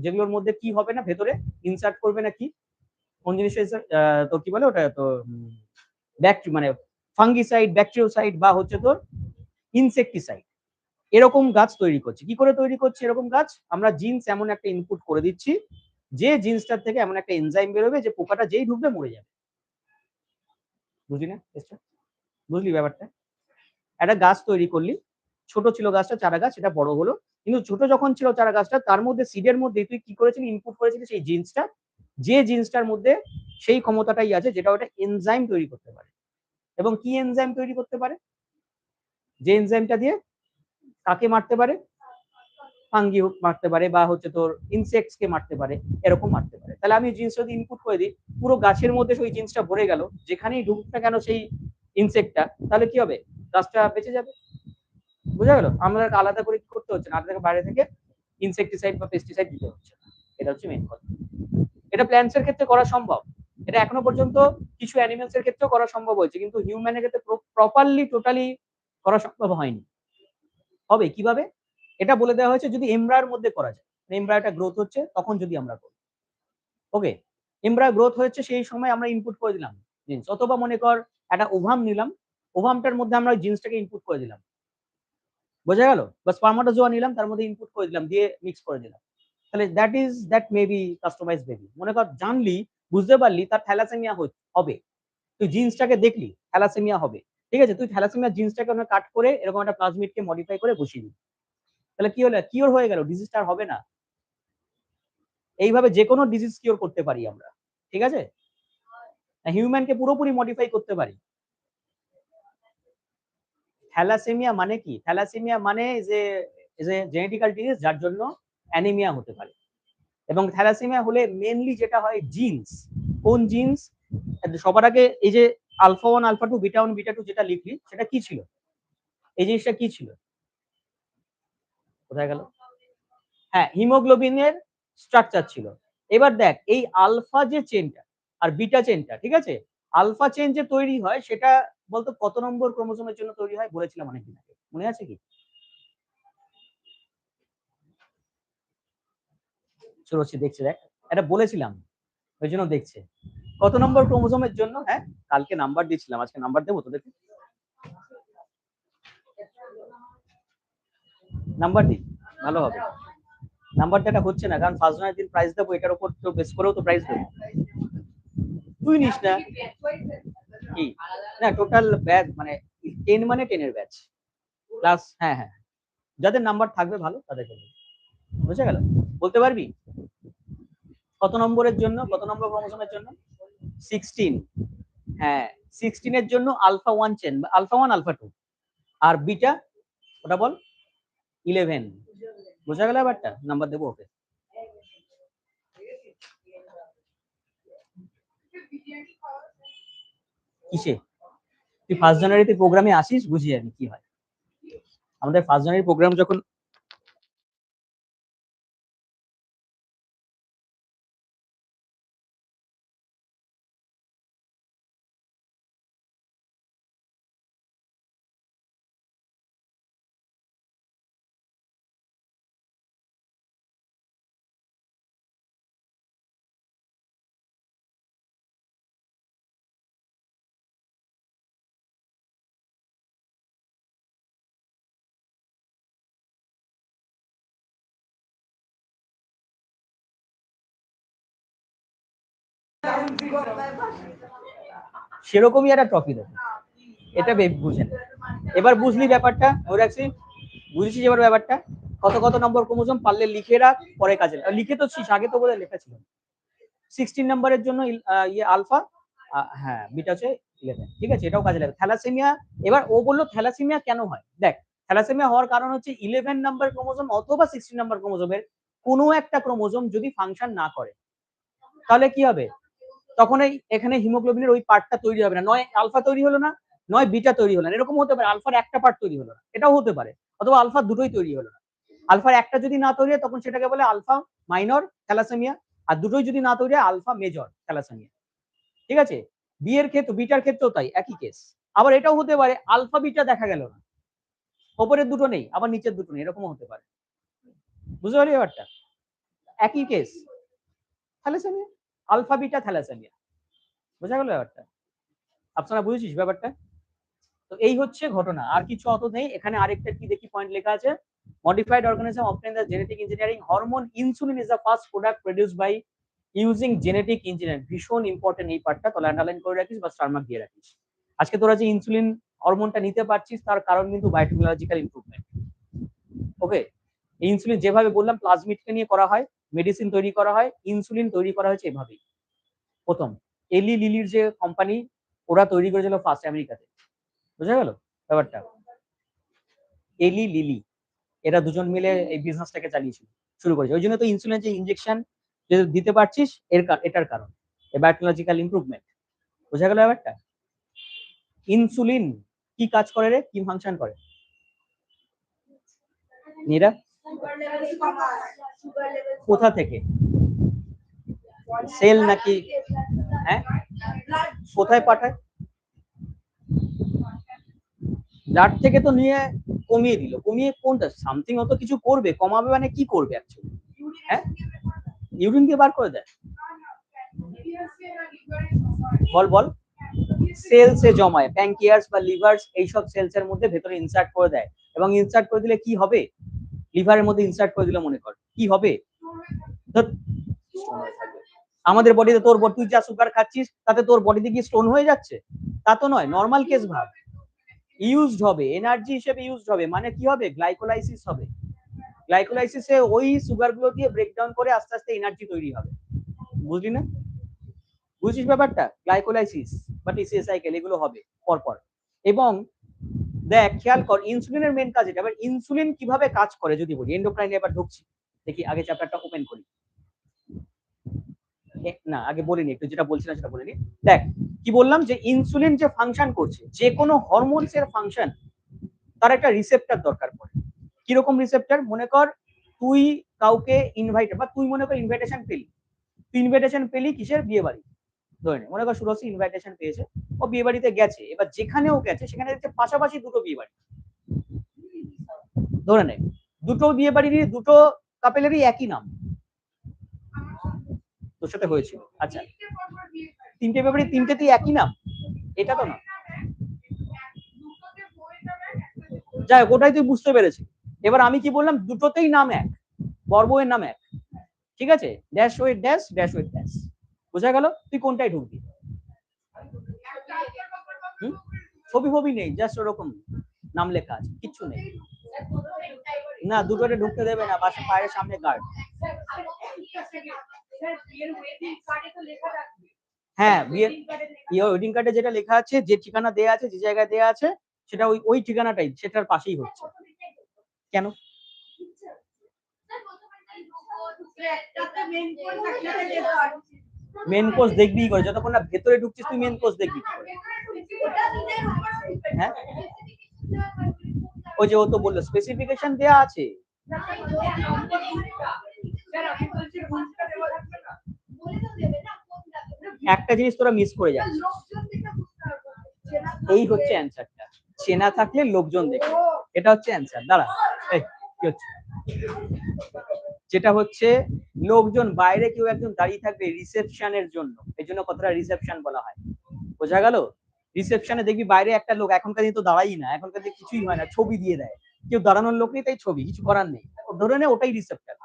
যেগুলোর মধ্যে কি হবে না, ভেতরে ইনসার্ট করবে না কি, কোন জিনিসটা তো কি বলে ওটা তো মানে ফাঙ্গিসাইড, ব্যাকটেরিওসাইড বা হচ্ছে তোর ইনসেকটিসাইড, এরকম গাছ তৈরি করছি। কি করে তৈরি করছি এরকম গাছ, আমরা জিন্স এমন একটা ইনপুট করে দিচ্ছি যে জিন্সটার থেকে এমন একটা এনজাইম বেরোবে যে পোকাটা যেই ঢুকবে মরে যাবে। বুঝলি না, বুঝলি ব্যাপারটা? একটা গাছ তৈরি করলি, ছোট ছিল গাছটা, চারা গাছ, এটা বড় হলো, কিন্তু ছোট যখন ছিল চারা গাছটা, তার মধ্যে সিডের মধ্যে তুই কি করেছিলি, ইনপুট করেছিলি সেই জিন্সটা, যে জিন্সটার মধ্যে সেই ক্ষমতাটাই আছে যেটা ওটা এনজাইম তৈরি করতে পারে। এবং কি এনজাইম তৈরি করতে পারে, যে এনজাইমটা দিয়ে কাকে মারতে পারে, ফাঙ্গি মারতে পারে বা হচ্ছে তোর ইনসেক্টস কে মারতে পারে, এরকম মারতে পারে। তাহলে আমি জিন্সটা যদি ইনপুট করে দিই, পুরো গাছের মধ্যে সেই জিন্সটা ভরে গেল, যেখানেই ঢুকুক না কেন সেই ইনসেক্টটা, তাহলে কি হবে, গাছটা বেঁচে যাবে। বোঝা গেল, আমরা আলাদা করে কি করতে হচ্ছে না, আলাদা বাইরে থেকে ইনসেকটিসাইড বা পেস্টিসাইড দিতে হচ্ছে। এটা হচ্ছে মেইন কথা। এটা প্ল্যান্টস এর ক্ষেত্রে করা সম্ভব, এটা এখনো পর্যন্ত কিছু অ্যানিমেলস এর ক্ষেত্রেও করা সম্ভব হয়েছে, কিন্তু হিউম্যানের ক্ষেত্রে প্রপারলি টোটালি করা সম্ভব হয়নি। হবে কিভাবে, এটা বলে দেওয়া হয়েছে যদি এমব্রায়োর মধ্যে করা যায়, এমব্রায়োটা গ্রোথ হচ্ছে তখন যদি আমরা করি। ওকে, এমব্রায়ো গ্রোথ হচ্ছে সেই সময় আমরা ইনপুট করে দিলাম জিন্স, অথবা মনে কর একটা ওভাম নিলাম, ওভামটার মধ্যে আমরা জিন্সটাকে ইনপুট করে দিলাম, বোঝা গেল, বা স্পার্মাটোজোয়া নিলাম, তার মধ্যে ইনপুট করে দিলাম, দিয়ে মিক্স করে দিলাম। তাহলে that may be customise baby. মনে কর জানলি, বুঝতে পারলি তার থ্যালাসেমিয়া হবে, তুই জিন্সটাকে দেখলি থ্যালাসেমিয়া হবে, ঠিক আছে, তুই থ্যালাসেমিয়া জিন্সটাকে কাট করে এরকম একটা প্লাজমিডকে মডিফাই করে বসিয়ে দিবি, তাহলে কি হলো, কিওর হয়ে গেল, ডিজিজটা আর হবে না। এইভাবে যে কোনো ডিজিজ কিওর করতে পারি আমরা, ঠিক আছে, হিউম্যানকে পুরোপুরি মডিফাই করতে পারি। থ্যালাসেমিয়া মানে কি, থ্যালাসেমিয়া মানে যে জেনেটিক্যাল ডিজিজ যার জন্য অ্যানিমিয়া হতে পারে। এবং থ্যালাসেমিয়া হলে মেনলি যেটা হয় জিন্স, কোন জিন্স, সবার আগে এই যে আলফা 1 আলফা 2 বিটা 1 বিটা 2 যেটা লিখলি সেটা কি ছিল, এই জিনিসটা কি ছিল, কোথায় গেল, হ্যাঁ হিমোগ্লোবিনের স্ট্রাকচার ছিল। এবার দেখ এই আলফা যে চেনটা আর বিটা চেনটা, ঠিক আছে, আলফা চেন যে তৈরি হয় সেটা বলতো কত নম্বর ক্রোমোজোমের জন্য তৈরি হয়, বলেছিলাম অনেকদিন আগে, মনে আছে কি, সুরক্ষিত দেখছে, দেখ এটা বলেছিলাম, ওই জন্য দেখছে কত নম্বর ক্রোমোজোমের জন্য। হ্যাঁ, কালকে নাম্বার দিয়েছিলাম, আজকে নাম্বার দেবো তোদেরকে, নাম্বার দিই, ভালো হবে। নাম্বার দেওয়াটা হচ্ছে না, কারণ ফার্স্ট জনের দিন প্রাইজ দেবো, এটার উপর তো বেস করেও তো প্রাইজ দেবো। তুই নিস না কি, না টোটাল ব্যাচ মানে 10 মানে 10 এর ব্যাচ প্লাস, হ্যাঁ হ্যাঁ, যাদের নাম্বার থাকবে ভালো তাদেরকে, বুঝে গেল, বলতে পারবি কত নম্বরের জন্য, কত নম্বর ক্রোমোজোমের জন্য, 16, হ্যাঁ 16 এর জন্য আলফা 1 চেন, আলফা 1 আলফা 2, আর বিটা ওটা বল 11, বোঝা গেল ব্যাপারটা, নাম্বার দেবো ওকে। কিসে, তুই ফার্স্ট জানুয়ারিতে প্রোগ্রামে আসিস, বুঝিয়ে আমি কি হয়, আমাদের ফার্স্ট জানুয়ারি প্রোগ্রাম যখন সেরকমই একটা টপিক দেবো, এটা বুঝেন, এবার বুঝলি ব্যাপারটা, ওর আছে বুঝেছিস এবার ব্যাপারটা, কত কত নম্বর ক্রোমোজোম পারলে লিখে রাখ, পরে কাজে লিখে তো আগে তো বলে লেখা ছিল, 16 নম্বরের জন্য ইয়ে আলফা, হ্যাঁ বিটা হচ্ছে 11, ঠিক আছে, এটাও কাজে লাগে। থ্যালাসেমিয়া, এবার ও বললো থ্যালাসেমিয়া কেন হয়, দেখ থ্যালাসেমিয়া হওয়ার কারণ হচ্ছে 11 নাম্বার ক্রোমোজোম অথবা 16 নাম্বার ক্রোমোজোমের কোনো একটা ক্রোমোজোম যদি ফাংশন না করে, তাহলে কি হবে, তখন এখানে হিমোগ্লোবিনের ওই পার্টটা তৈরি হবে না, নয় আলফা তৈরি হলো না, নয় বিটা তৈরি হলো না, এরকম হতে পারে আলফার একটা পার্ট তৈরি হলো না, এটাও হতে পারে, অথবা আলফা দুটোই তৈরি হলো না। আলফার একটা যদি না তৈরি হয় তখন সেটাকে বলে আলফা মাইনর থ্যালাসেমিয়া, আর দুটোই যদি না তৈরি হয় আলফা মেজর থ্যালাসেমিয়া। ঠিক আছে, বি এর ক্ষেত্রে বিটার ক্ষেত্রেও তাই একই কেস। আবার এটাও হতে পারে আলফা বিটা দেখা গেল না, ওপরের দুটো নেই আবার নিচের দুটো নেই, এরকমও হতে পারে। বুঝতে পারলি ব্যাপারটা? একই case, thalassaemia, alpha beta thalassaemia. বোঝা গেল ব্যাপারটা? আপনারা বুঝেছিস ব্যাপারটা? তো এই হচ্ছে ঘটনা, আর কিছু অত নেই এখানে। আরেকটা কি দেখি পয়েন্ট লেখা আছে, modified organism obtain the genetic engineering hormone insulin is the first product produced by using genetic engineering। ভীষণ ইম্পর্টেন্ট এই পার্টটা, তাহলে আন্ডারলাইন করে রাখিস বা স্টার মার্ক দিয়ে রাখিস। আজকে তোরা যে ইনসুলিন হরমোনটা নিতে পারছিস তার কারণ কিন্তু বায়োটেকনোলজিক্যাল ইমপ্রুভমেন্ট। ওকে, এই ইনসুলিন যেভাবে বললাম প্লাজমিডকে নিয়ে করা হয়, মেডিসিন তৈরি করা হয়, ইনসুলিন তৈরি করা হয়েছে এভাবেই। প্রথম এলি লিলির যে কোম্পানি, ওরা তৈরি করেছিল ফার্স্ট আমেরিকাতে। বুঝা গেল ব্যাপারটা? এলি লিলি এরা দুজন মিলে এই বিজনেসটাকে চালিয়েছিল, শুরু করেছে। ওই জন্য তো ইনসুলিন যে ইনজেকশন দিতে পারছিস এটার কারণ বায়োটেকনোলজিক্যাল ইমপ্রুভমেন্ট। বোঝা গেল ব্যাপারটা? ইনসুলিন কি কাজ করে রে, কি ফাংশন করে নীরা? কোথা থেকে? সেল নাকি? হ্যাঁ, কোথায় পাঠায়? ব্লাড থেকে তো নিয়ে কমিয়ে দিল, কমিয়ে কোনটা সামথিং অত কিছু করবে, কমাবে মানে কি করবে অ্যাকচুয়ালি? হ্যাঁ, ইউরিন দিয়ে বার করে দেয়। বল বল, সেলসে জমায়, প্যানক্রিয়াস বা লিভার্স এইসব সেলস এর মধ্যে ভেতরে ইনসার্ট করে দেয়, এবং ইনসার্ট করে দিলে কি হবে? লিভারের মধ্যে ইনসার্ট করে দিলে মনে কর কি হবে? আমাদের বডিতে তোর তুই যা সুগার খাচ্ছিস তাতে তোর বডিতে কি স্টোন হয়ে যাচ্ছে? তা তো নয়, নর্মাল কেস ভাব। ইউজড হবে, এনার্জি হিসেবে ইউজড হবে, মানে কি হবে? গ্লাইকোলাইসিস হবে। গ্লাইকোলাইসিসে ওই সুগার গুলো দিয়ে ব্রেকডাউন করে আস্তে আস্তে এনার্জি তৈরি হবে। বুঝলি না? বুঝছিস ব্যাপারটা? গ্লাইকোলাইসিস বা টিসিএস সাইকেল এগুলো হবে পরপর। এবং দেখ খেয়াল কর ইনসুলিনের মেন কাজ এটা। এবার ইনসুলিন কিভাবে কাজ করে যদি বলি, এন্ডোক্রাইনে এবার ঢুকছি, দেখি আগে চ্যাপ্টারটা ওপেন করি। না আগে বলিনি, একটু যেটা বলছিলাম সেটা বলিনি। দেখ কি বললাম, যে ইনসুলিন যে ফাংশন করছে, যে কোনো হরমোনস এর ফাংশন, তার একটা রিসেপ্টর দরকার পড়ে। কিরকম রিসেপ্টর? মনে কর তুই কাউকে ইনভাইট, বা তুই মনে কর ইনভাইটেশন পেলি, তুই ইনভাইটেশন পেলি কিসের? বিয়ে বাড়ি। ধরে নে মনে কর সুরসি ইনভাইটেশন পেয়েছে, ও বিয়ে বাড়িতে গেছে। এবার যেখানেও গেছে সেখানে দেখছে পাশাপাশি দুটো বিয়ে বাড়ি। ধরে নে দুটো বিয়ে বাড়িরই দুটো কাপেলেরই একই নাম, তোর সাথে হয়েছিল। আচ্ছা, তিনটে বিয়ে বাড়ি তিনটেতেই একই নাম, এটা তো না। যাই হোক, ওটাই তুই বুঝতে পেরেছিস। এবার আমি কি বললাম, দুটোতেই নাম এক, বর বউয়ের নাম এক, ঠিক আছে? Dash with dash, dash with dash. বোঝা গেল? তুই কোনটাই ঢুকবি? ছবি ফবি নেই, জাস্ট ওরকম নাম লেখা আছে, কিচ্ছু নেই। না দুটোতে ঢুকতে দেবে না, বাসা পায়ের সামনে গার্ড। হ্যাঁ, বিয়ের ওয়েডিং কার্ডে যেটা লেখা আছে, যে ঠিকানা দেয়া আছে, যে জায়গায় দেয়া আছে, সেটা ওই ঠিকানাটাই, সেটার পাশেই হচ্ছে। কেন? মেন কোর্স দেখবি করে, যতক্ষণ না ভেতরে ঢুকছিস তুই মেন কোর্স দেখবি করে। হ্যাঁ, ওই যে ও তো বললো স্পেসিফিকেশন দেয়া আছে। একটা জিনিস তোরা মিস করে যাচ্ছিস, এই হচ্ছে অ্যান্সারটা। চেনা থাকলে লোকজন দেখে, এটা হচ্ছে অ্যান্সার। দাঁড়া, এই কি হচ্ছে? যেটা হচ্ছে লোকজন, বাইরে কেউ একজন দাঁড়িয়ে থাকবে রিসেপশনের জন্য, এই জন্য কথাটা রিসেপশন বলা হয়। বোঝা গেল? রিসেপশনে দেখবি বাইরে একটা লোক, এখনকার দিনে তো দাঁড়াই না, এখনকার দিনে কিছুই হয় না, ছবি দিয়ে দেয়। কেউ দাঁড়ানোর লোক নেই তাই ছবি, কিছু করার নেই, ধরে নে ওটাই রিসেপ্টর।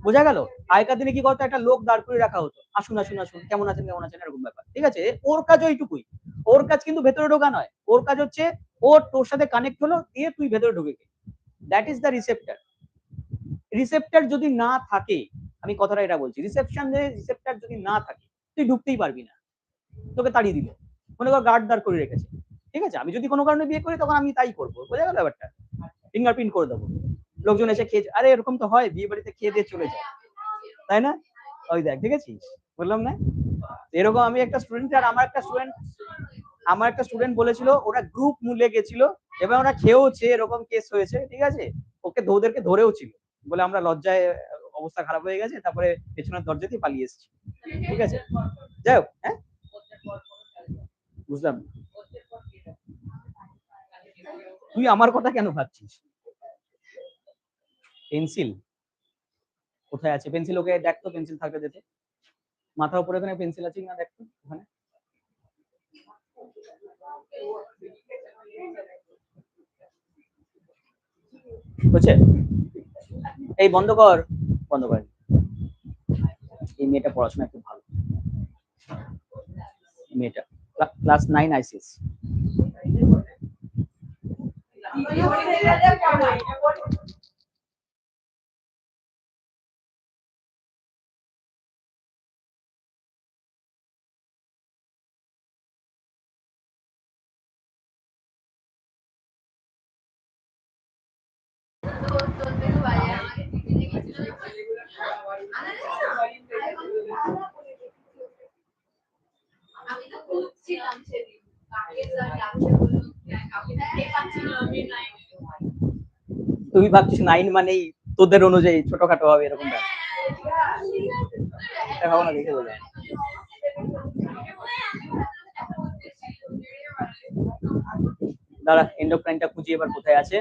বোঝা গেল? আগেকার দিনে কি করতো, একটা লোক দাঁড় করে রাখা হতো, আসুন আসুন আসুন, কেমন আছেন কেমন আছেন, এরকম ব্যাপার। ঠিক আছে, ওর কাজ ওইটুকুই। ওর কাজ কিন্তু ভেতরে ঢোকা নয়, ওর কাজ হচ্ছে ও তোর সাথে কানেক্ট হলো, দিয়ে তুই ভেতরে ঢুকে গেলি। That is the receptor. Receptor যদি না থাকে, আমি কথাটা এটা বলছি, রিসেপ্টর যদি না থাকে তুই ঢুকতেই পারবি না, তোকে তাড়িয়ে দিল। মনে কর গার্ড দাঁড় করে রেখেছে, ঠিক আছে? আমি যদি কোনো কারণে বিয়ে করি তখন আমি তাই করবো। বোঝা গেল ব্যাপারটা? ফিঙ্গারপ্রিন্ট করে দেবো, লোকজন এসে খেয়ে, আরে এরকম তো হয়, বিয়ে বাড়িতে খেয়ে দিয়ে চলে যায়, তাই না? ওই দেখ, দেখেছিস? বললাম না এরকম। আমি একটা স্টুডেন্ট, আর আমার একটা স্টুডেন্ট, আমার একটা স্টুডেন্ট বলেছিল ওরা গ্রুপ মূলে গেছিল এবং ওরা খেয়েওছে, এরকম কেস হয়েছে, ঠিক আছে, ওদেরকে ধরেও ছিল বলে আমরা লজ্জায় অবস্থা খারাপ হয়ে গেছে, তারপরে পেছনের দরজা দিয়ে পালিয়ে এসেছি, ঠিক আছে। যাই হোক, হ্যাঁ বুঝলাম। তুই আমার কথা কেন ভাবছিস? পেন্সিল কোথায় আছে? পেন্সিল ওকে দেখতো, পেন্সিল থাকতে যেতে, মাথার উপরে ওখানে পেন্সিল আছে কিনা দেখতো ওখানে। বুঝছে? এই বন্ধ কর, বন্ধ কর। এই মেয়েটা পড়াশোনা একটু ভালো, মেয়েটা ক্লাস 9 আইসিএস। তুই ভাবছিস 9 মানেই তোদের অনুযায়ী ছোটখাটো হবে, এরকম ভাবনা দেখে বোঝা। দাঁড়া, এন্ডোক্রাইনটা খুঁজি এবার কোথায় আছে।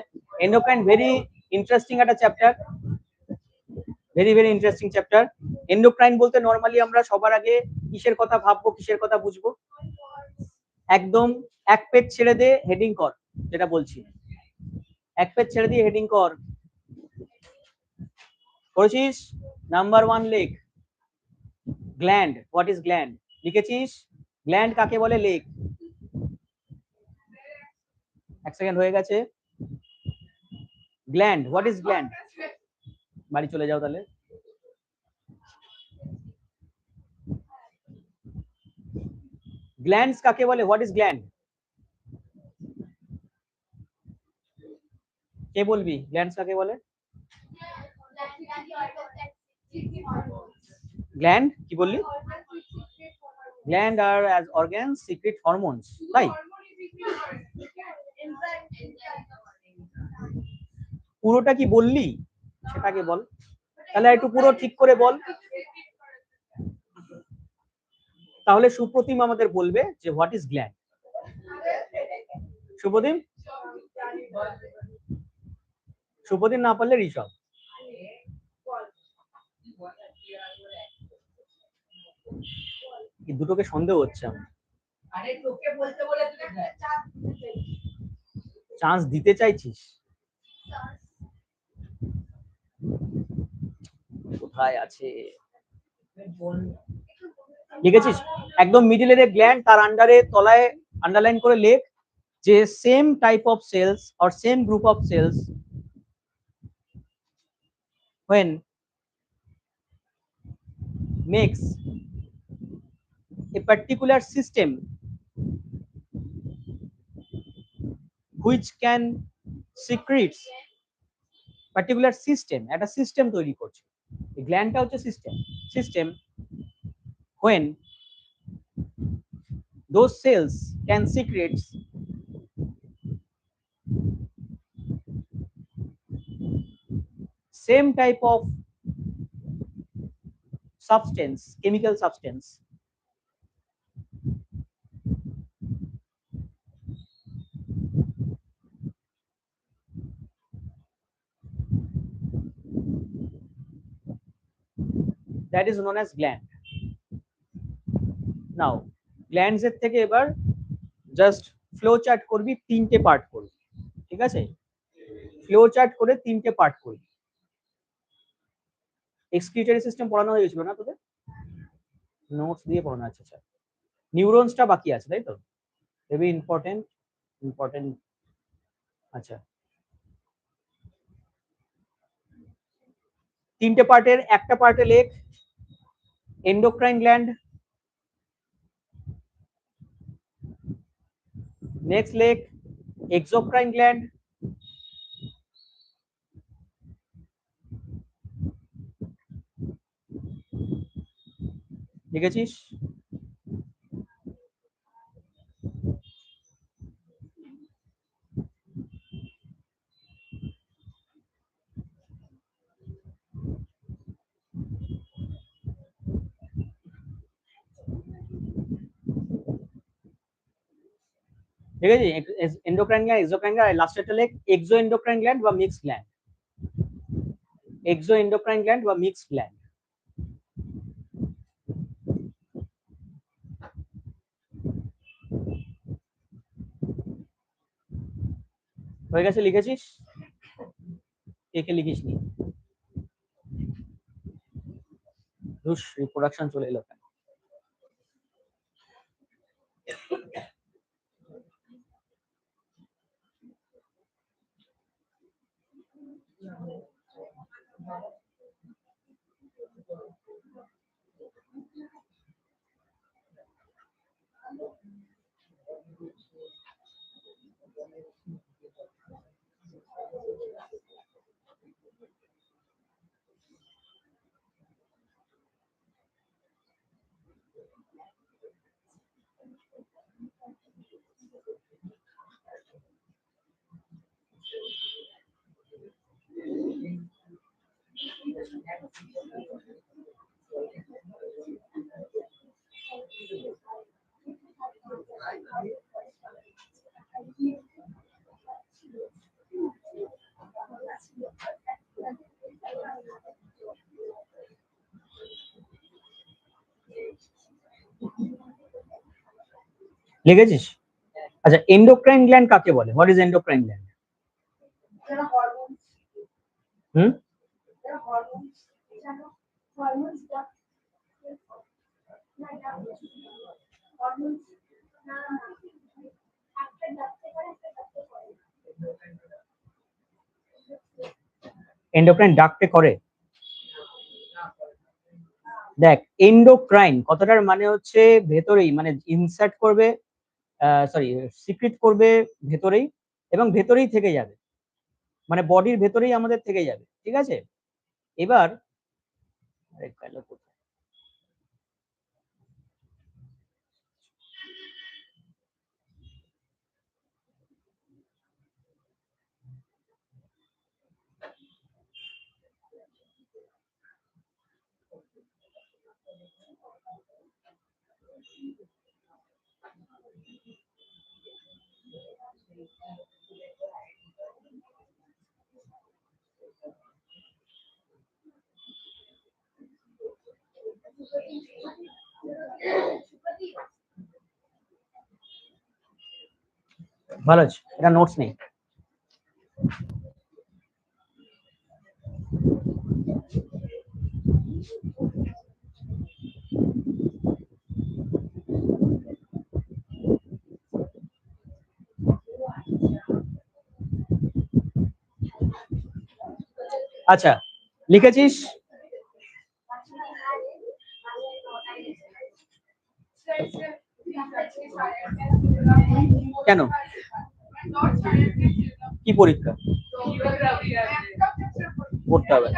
এন্ডোক্রাইন ভেরি ইন্টারেস্টিং একটা chapter, very very interesting chapter. Endocrine বলতে নরমালি আমরা সবার আগে কিসের কথা ভাববো, কিসের কথা বুঝবো? একদম এক পেজ ছেড়ে দে, হেডিং কর, যেটা বলছি এক পেজ ছেড়ে দিয়ে হেডিং কর। করেছিস? নাম্বার 1 লেখ, গ্ল্যান্ড, হোয়াট ইজ গ্ল্যান্ড, লিখেছিস? গ্ল্যান্ড কাকে বলে লেখ। এক সেকেন্ড হয়ে গেছে। Gland, what is gland? বাড়ি চলে যাও তাহলে। গ্ল্যান্ডস কাকে বলে, হোয়াট ইজ গ্ল্যান্ড? কে বলবি গ্ল্যান্ডস কাকে বলে? গ্ল্যান্ড কি বললি? গ্ল্যান্ড আর অ্যাজ অর্গানস সিক্রেট হরমোনস, তাই? পুরোটা কি বললি সেটাকে বল, তাহলে একটু পুরো ঠিক করে বল। তাহলে সুপ্রতিম আমাদের বলবে যে what is gland. Supratim, Supratim না পারলে ঋষভ। দুটোকে সন্দেহ হচ্ছে আমার। চান্স দিতে চাইছিস? কোথায় আছে? লিখেছিস? একদম মিডিলের গ্ল্যান্ড, তার আন্ডারে তলায় আন্ডারলাইন করে লেখ যে same type of cells or same group of cells when makes a particular system which can secretes particular system, একটা সিস্টেম তৈরি করছে, এই গ্ল্যান্ডটা হচ্ছে system. System when those cells can secrete same type of substance, chemical substance that is known as gland. Now glands এর থেকে এবার just flow chart করবি, তিনটে পার্ট করবি, ঠিক আছে? ফ্লো চার্ট করে তিনটে পার্ট করবি। এক্সক্রিটরি সিস্টেম পড়ানো হয়ে গেছিল না তোদের? নোটস দিয়ে পড়ানো আছে। আচ্ছা, নিউরনসটা বাকি আছে তাই তো? Very important, important. আচ্ছা, তিনটে পার্টের একটা পার্টে লেখ এন্ডোক্রাইন গ্ল্যান্ড, নেক্সট লেখ এক্সোক্রাইন গ্ল্যান্ড, লিখেছিস? ঠিক আছে, এন্ডোক্রাইন গ্ল্যান্ড, এক্সোক্রাইন গ্ল্যান্ড, লাস্টেরটা লেখ এক্সো এন্ডোক্রাইন গ্ল্যান্ড বা mixed gland, exo endocrine gland বা মিক্সড গ্ল্যান্ড। হয়ে গেছে, লিখেছিস? কে কে লিখিস নি? ধুস, রিপ্রোডাকশন চলে এলো। লিখেছিস? আচ্ছা, এন্ডোক্রাইন গ্ল্যান্ড কাকে বলে? What is endocrine gland? Hmm, endocrine ডাকতে করে। দেখ, এন্ডোক্রাইন কথাটার মানে হচ্ছে ভেতরেই, মানে ইনসার্ট করবে, সরি সিক্রেট করবে ভেতরেই, এবং ভেতরেই থেকে যাবে, মানে বডির ভেতরেই আমাদের থেকে যাবে। ঠিক আছে, এবার ভালো আছে, এটা নোটস নেই। আচ্ছা, লিখেছিস? কেন, কি পরীক্ষা করতে হবে?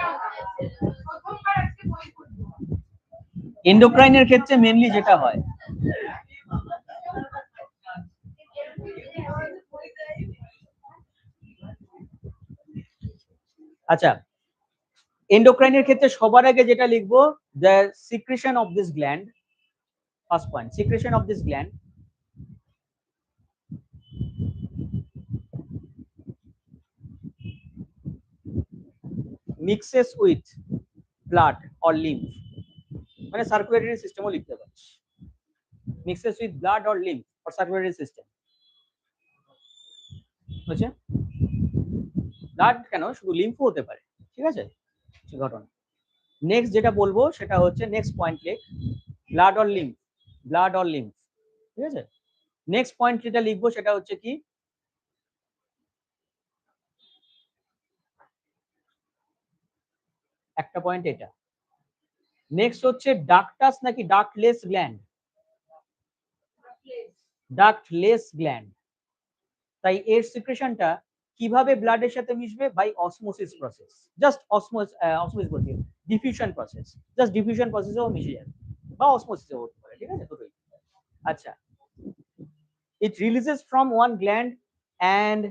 এন্ডোক্রাইনের ক্ষেত্রে মেনলি যেটা হয়, আচ্ছা এন্ডোক্রাইনের ক্ষেত্রে সবার আগে যেটা লিখবো, the secretion of this gland, first point, secretion of this gland mixes with blood or lymph, মানে সার্কুলেটরি সিস্টেমও লিখতে পারিস, mixes with blood or lymph or circulatory system। বুঝছে? ব্লাড কেন, শুধু লিম্ফও হতে পারে। ঠিক আছে, ঘটনা। নেক্সট যেটা বলবো সেটা হচ্ছে, নেক্সট পয়েন্ট লেখ, blood or lymph, blood or lymph. ঠিক আছে, নেক্সট পয়েন্ট যেটা লিখবো সেটা হচ্ছে কি, একটা পয়েন্ট এটা। নেক্সট হচ্ছে ডাকটাস নাকি ডাকলেস গ্ল্যান্ড? ডাকলেস গ্ল্যান্ড। তাই এর সিক্রেশনটা কিভাবে ব্লাডের সাথে মিশবে? By osmosis process, just osmosis বলতে ডিফিউশন প্রসেস, জাস্ট ডিফিউশন প্রসেসেও মিশে যাবে, বা অসমোসিসেও হতে পারে। ঠিক আছে, দুটোই। আচ্ছা, it releases from one gland and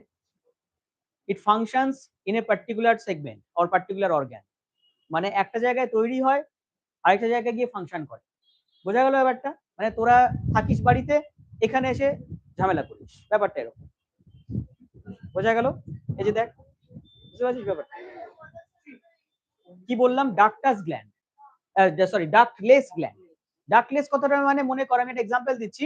it functions in a particular segment or particular organ, মানে একটা জায়গায় তৈরি হয়, আরেকটা জায়গায় গিয়ে ফাংশন করে। বোঝা গেল ব্যাপারটা? মানে তোরা থাকিস বাড়িতে, এখানে এসে ঝামেলা করিস, ব্যাপারটা এরকম। বোঝা গেল? এই যে দেখ, বুঝতে পারছিস ব্যাপারটা কি বললাম? Ductus gland, sorry ductless gland. Ductless কথাটা মানে মনে কর, আমি একটা এক্সাম্পল দিচ্ছি।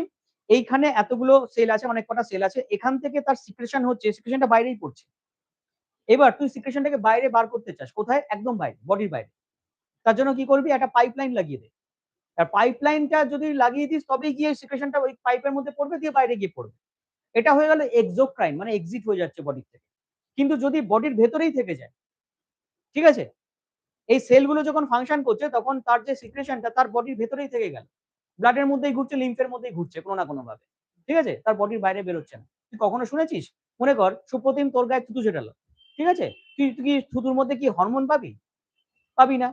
এইখানে এতগুলো সেল আছে, অনেক কটা সেল আছে, এখান থেকে তার সিক্রেশন হচ্ছে, সিক্রেশনটা বাইরেই পড়ছে। এবার তুই সিক্রেশনটাকে বাইরে বার করতে চাস, কোথায়? একদম বাইরে, বডির বাইরে। তার জন্য কি করবি? একটা পাইপলাইন লাগিয়ে দে। আর পাইপলাইনটা যদি লাগিয়ে দিস তবেই গিয়ে সিক্রেশনটা ওই পাইপের মধ্যে পড়বে, দিয়ে বাইরে গিয়ে পড়বে। এটা হয়ে গেল এক্সোক্রাইন, মানে এক্সিট হয়ে যাচ্ছে বডির থেকে। কিন্তু যদি বডির ভেতরেই থেকে যায়, ঠিক আছে, এই সেলগুলো যখন ফাংশন করছে তখন তার যে সিক্রেশনটা তার বডির ভেতরেই থেকে গেল, ব্লাডের মধ্যেই ঘুরছে, লিম্ফের মধ্যেই ঘুরছে কোনো না কোনো ভাবে, ঠিক আছে, তার বডির বাইরে বেরোচ্ছে না। তুই কখনো শুনেছিস? মনে কর সুপ্রতিম তোর গায়ে থুতু ছেটালো, ঠিক আছে, তুই কি থুতুর মধ্যে কি হরমোন পাবি? পাবি না।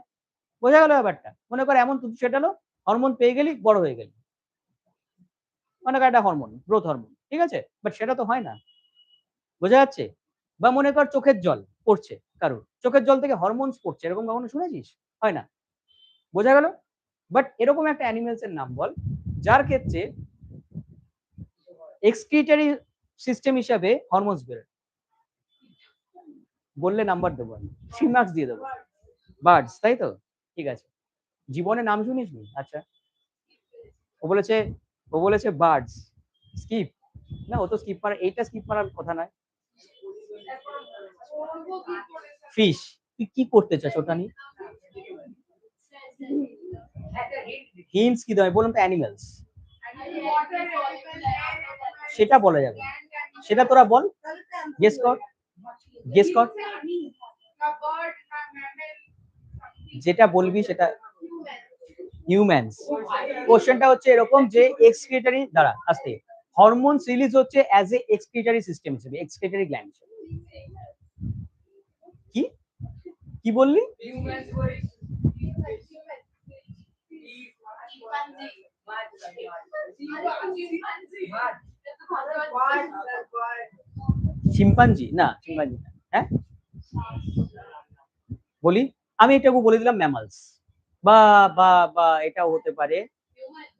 বোঝা গেল ব্যাপারটা? মনে কর এমন থুতু ছেটালো, হরমোন পেয়ে গেলি, বড় হয়ে গেলি, মনে কর একটা হরমোন, গ্রোথ হরমোন, ঠিক আছে, বাট সেটা তো হয় না। বোঝা যাচ্ছে? বা মনে কর চোখের জল পড়ছে কারোর, চোখের জল থেকে হরমোনস পড়ছে, এরকম কখনো শুনেছিস? হয় না। বোঝা গেল? বাট এরকম একটা অ্যানিমেলস এর নাম বল যার ক্ষেত্রে এক্সক্রিটারি সিস্টেম হিসাবে হরমোনস বেরোয়। বললে নাম্বার দেবো, আমি 3 মার্কস দিয়ে দেবো। বার্ডস, তাই তো? ঠিক আছে, জীবনে নাম শুনিসনি? আচ্ছা, ও বলেছে, ও বলেছে বার্ডস। স্কিপ, না ও তো স্কিপ মারা, এইটা স্কিপ মারার কথা নয়। ফিশ, তুই কি করতে চাস ওটা নিয়ে? হিন্টস কি দেয়? বললাম তো অ্যানিমেলস, সেটা বলা যাবে, সেটা তোরা বল, গেস কর, গেস কর, যেটা বলবি সেটা। হিউম্যানস। কোশ্চেনটা হচ্ছে এরকম যে এক্সক্রিটারি দ্বারা আস্তে হরমোনস রিলিজ হচ্ছে অ্যাজ এ এক্সক্রিটারি সিস্টেম হিসেবে, এক্সক্রিটারি গ্ল্যান্ড। কি কি বললি? শিম্পাঞ্জি না, শিম্পাঞ্জি না। হ্যাঁ বলি, আমি এটাকে বলে দিলাম ম্যামালস, বা বা বা এটাও হতে পারে,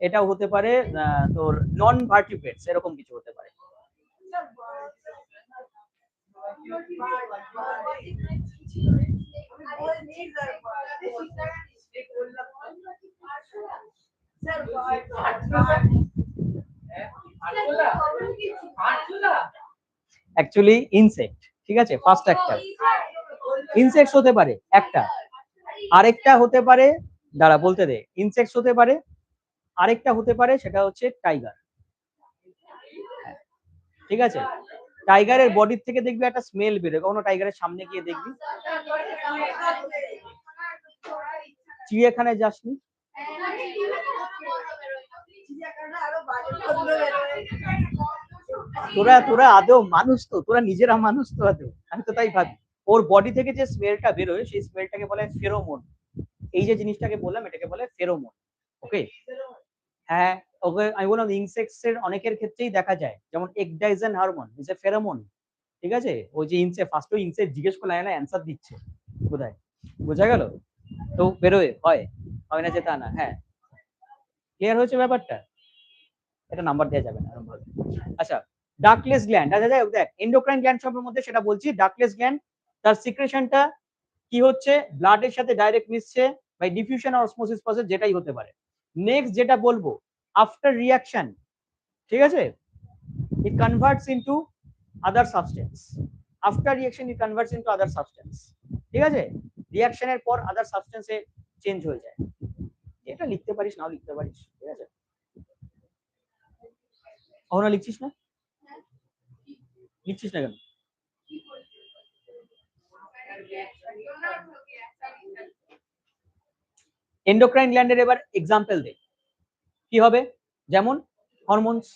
এটাও হতে পারে তোর নন ভার্টিব্রেটস, এরকম কিছু হতে পারে। অ্যাকচুয়ালি ইনসেক্ট, ঠিক আছে, ফার্স্ট একটা ইনসেক্টস হতে পারে একটা, আরেকটা হতে পারে, দাঁড়া বলতে দে, ইনসেক্টস হতে পারে, আরেকটা হতে পারে সেটা হচ্ছে টাইগার, ঠিক আছে। টাইগারের বডির থেকে দেখবি একটা স্মেল বেরোয়, কখনো টাইগারের সামনে গিয়ে দেখবি? চিড়িয়াখানায় যাসনি? তোরা তোরা আদৌ মানুষ তো? তোরা নিজেরা মানুষ তো আদৌ? আমি তো তাই ভাবি। ওর বডি থেকে যে স্মেলটা বেরোয় সেই স্মেলটাকে বলে ফেরোমোন। এই যে জিনিসটাকে বললাম এটাকে বলে ফেরোমোন। ওকে, হ্যাঁ, ওকে আমি বললাম ইনসেক্টস এর অনেকের ক্ষেত্রেই দেখা যায়, যেমন একডাইজেন হরমোন ইজ এ ফেরোমোন, ঠিক আছে। ওই যে ফার্স্ট ইনসেক্ট জিজ্ঞেস করলে না অ্যান্সার দিচ্ছে বোধহয়, বোঝা গেল? তো বেরোয়, হয়, হয় না যে তা না। হ্যাঁ, ক্লিয়ার হয়েছে ব্যাপারটা? এটা নাম্বার দেওয়া যাবে না এরকম ভাবে। আচ্ছা, ডাকলেস গ্ল্যান্ড, আচ্ছা দেখ এন্ডোক্রাইন গ্ল্যান্ড সবের মধ্যে সেটা বলছি, ডাকলেস গ্ল্যান্ড তার সিক্রেশনটা কি হচ্ছে, ব্লাডের সাথে ডাইরেক্ট মিশছে, বাই ডিফিউশন আর অসমোসিস প্রসেস, যেটাই হতে পারে। নেক্সট যেটা বলবো, আফটার রিয়াকশন, ঠিক আছে, it converts into other substance, after reaction it converts into other substance, ঠিক আছে, রিয়াকশনের পর আদার সাবস্টেন্সে চেঞ্জ হয়ে যায়। এটা লিখতে পারিস, নাও লিখতে পারিস, ঠিক আছে। কখনো লিখছিস না? লিখছিস না কেন? এন্ডোক্রাইন গ্ল্যান্ডের এবার এক্সাম্পল দে, কি হবে? যেমন হরমোনস,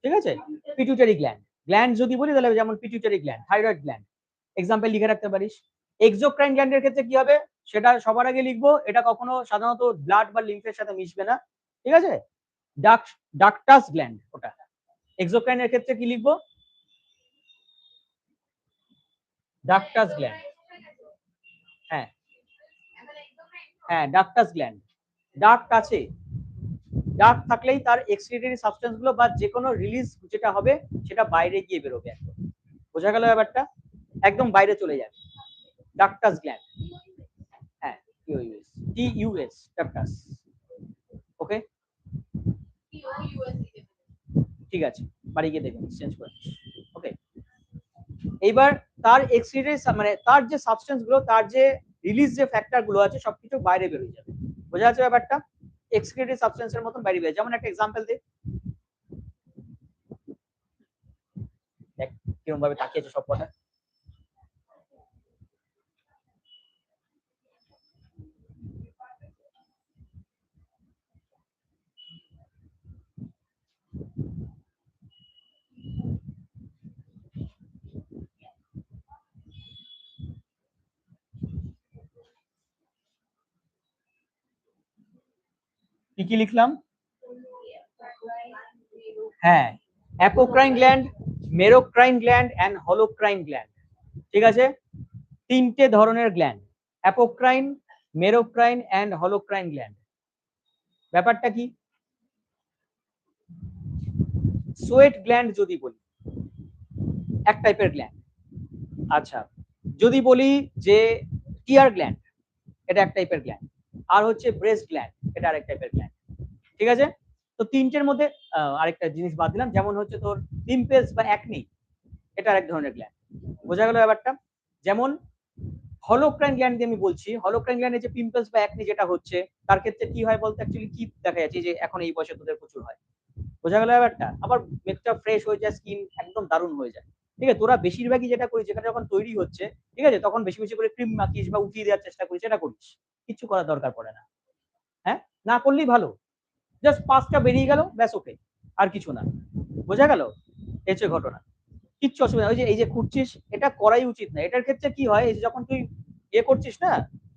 ঠিক আছে, পিটুইটারি গ্ল্যান্ড, গ্ল্যান্ড যদি বলি তাহলে যেমন pituitary gland, thyroid gland, example লিখে রাখতে পারিস। এক্সোক্রাইন গ্ল্যান্ডের ক্ষেত্রে কি হবে সেটা সবার আগে লিখবো, এটা কখনো সাধারণত ব্লাড বা লিম্ফের সাথে মিশবে না, ঠিক আছে, ডাকটাস গ্ল্যান্ড ওটা। এক্সোক্রাইনের ক্ষেত্রে কি লিখবো? ডাকটাস গ্ল্যান্ড, হ্যাঁ হ্যাঁ ডাকটাস গ্ল্যান্ড, ডাক্ট আছে, ডার্ক থাকলেই তার এক্সক্রিটরি সাবস্টেন্স গুলো বা যে কোনো রিলিজ যেটা হবে সেটা বাইরে গিয়ে বেরোবে একদম। বোঝা গেল ব্যাপারটা? একদম বাইরে চলে যাবে। ডাক্টাস গ্ল্যান্ড, হ্যাঁ টিইউএস, টিইউএস ডাক্টাস। ওকে ঠিক আছে, বাড়ি গিয়ে দেখুন চেঞ্জ করে। ওকে এইবার তার এক্সক্রিটরি মানে তার যে সাবস্টেন্স গুলো, তার যে রিলিজ যে ফ্যাক্টর গুলো আছে সবকিছু বাইরে বেরিয়ে যাবে। বোঝা যাচ্ছে ব্যাপারটা? এক্সক্রিটরি সাবস্টেন্সের মতন বাইরে বেরিয়ে। যেমন একটা এক্সাম্পল দিই, দেখ কিরকম ভাবে তাকিয়েছে সব কটা। কি কি লিখলাম? হ্যাঁ, apocrine gland, merocrine gland and holocrine gland. ঠিক আছে, তিনটে ধরনের gland, apocrine, merocrine and holocrine gland. ব্যাপারটা কি? সোয়েট গ্ল্যান্ড যদি বলি এক টাইপের গ্ল্যান্ড। আচ্ছা, যদি বলি যে টিয়ার গ্ল্যান্ড, এটা এক টাইপের গ্ল্যান্ড। আর হচ্ছে ব্রেস্ট গ্ল্যান্ড, এটা আরেক টাইপের গ্ল্যান্ড। ঠিক আছে, তো তিনটের মধ্যে আরেকটা জিনিস বাদ দিলাম, যেমন হচ্ছে তোর পিম্পলস বা অ্যাকনি, এটা আরেক ধরনের গ্ল্যান্ড। বোঝা গেল ব্যাপারটা? যেমন হলোক্রাইন গ্ল্যান্ড দিয়ে আমি বলছি, হলোক্রাইন গ্ল্যান্ডে যে পিম্পলস বা অ্যাকনি যেটা হচ্ছে, তার ক্ষেত্রে কি হয় বলতে অ্যাকচুয়ালি কি দেখা যাচ্ছে যে এখন এই বয়সে তোদের প্রচুর হয়। বোঝা গেল ব্যাপারটা? আবার মেকটা ফ্রেশ হয়ে যায়, স্কিন একদম দারুণ হয়ে যায়। ঠিক আছে, তোরা বেশিরভাগই যেটা করিস, যেটা যখন তৈরি হচ্ছে, ঠিক আছে, তখন বেশি বেশি করে ক্রিম মাখিস বা উঠিয়ে দেওয়ার চেষ্টা করিস, সেটা করিস, কিচ্ছু করার দরকার পড়ে না। হ্যাঁ, না করলেই ভালো, জাস্ট পাঁচটা বেরিয়ে গেল ব্যাস, ওকে, আর কিছু না। বোঝা গেল? এই হচ্ছে ঘটনা, কিচ্ছু অসুবিধা। ওই যে এই যে খুঁজছিস, এটা করাই উচিত না। এটার ক্ষেত্রে কি হয়, এই যে যখন তুই ইয়ে করছিস না,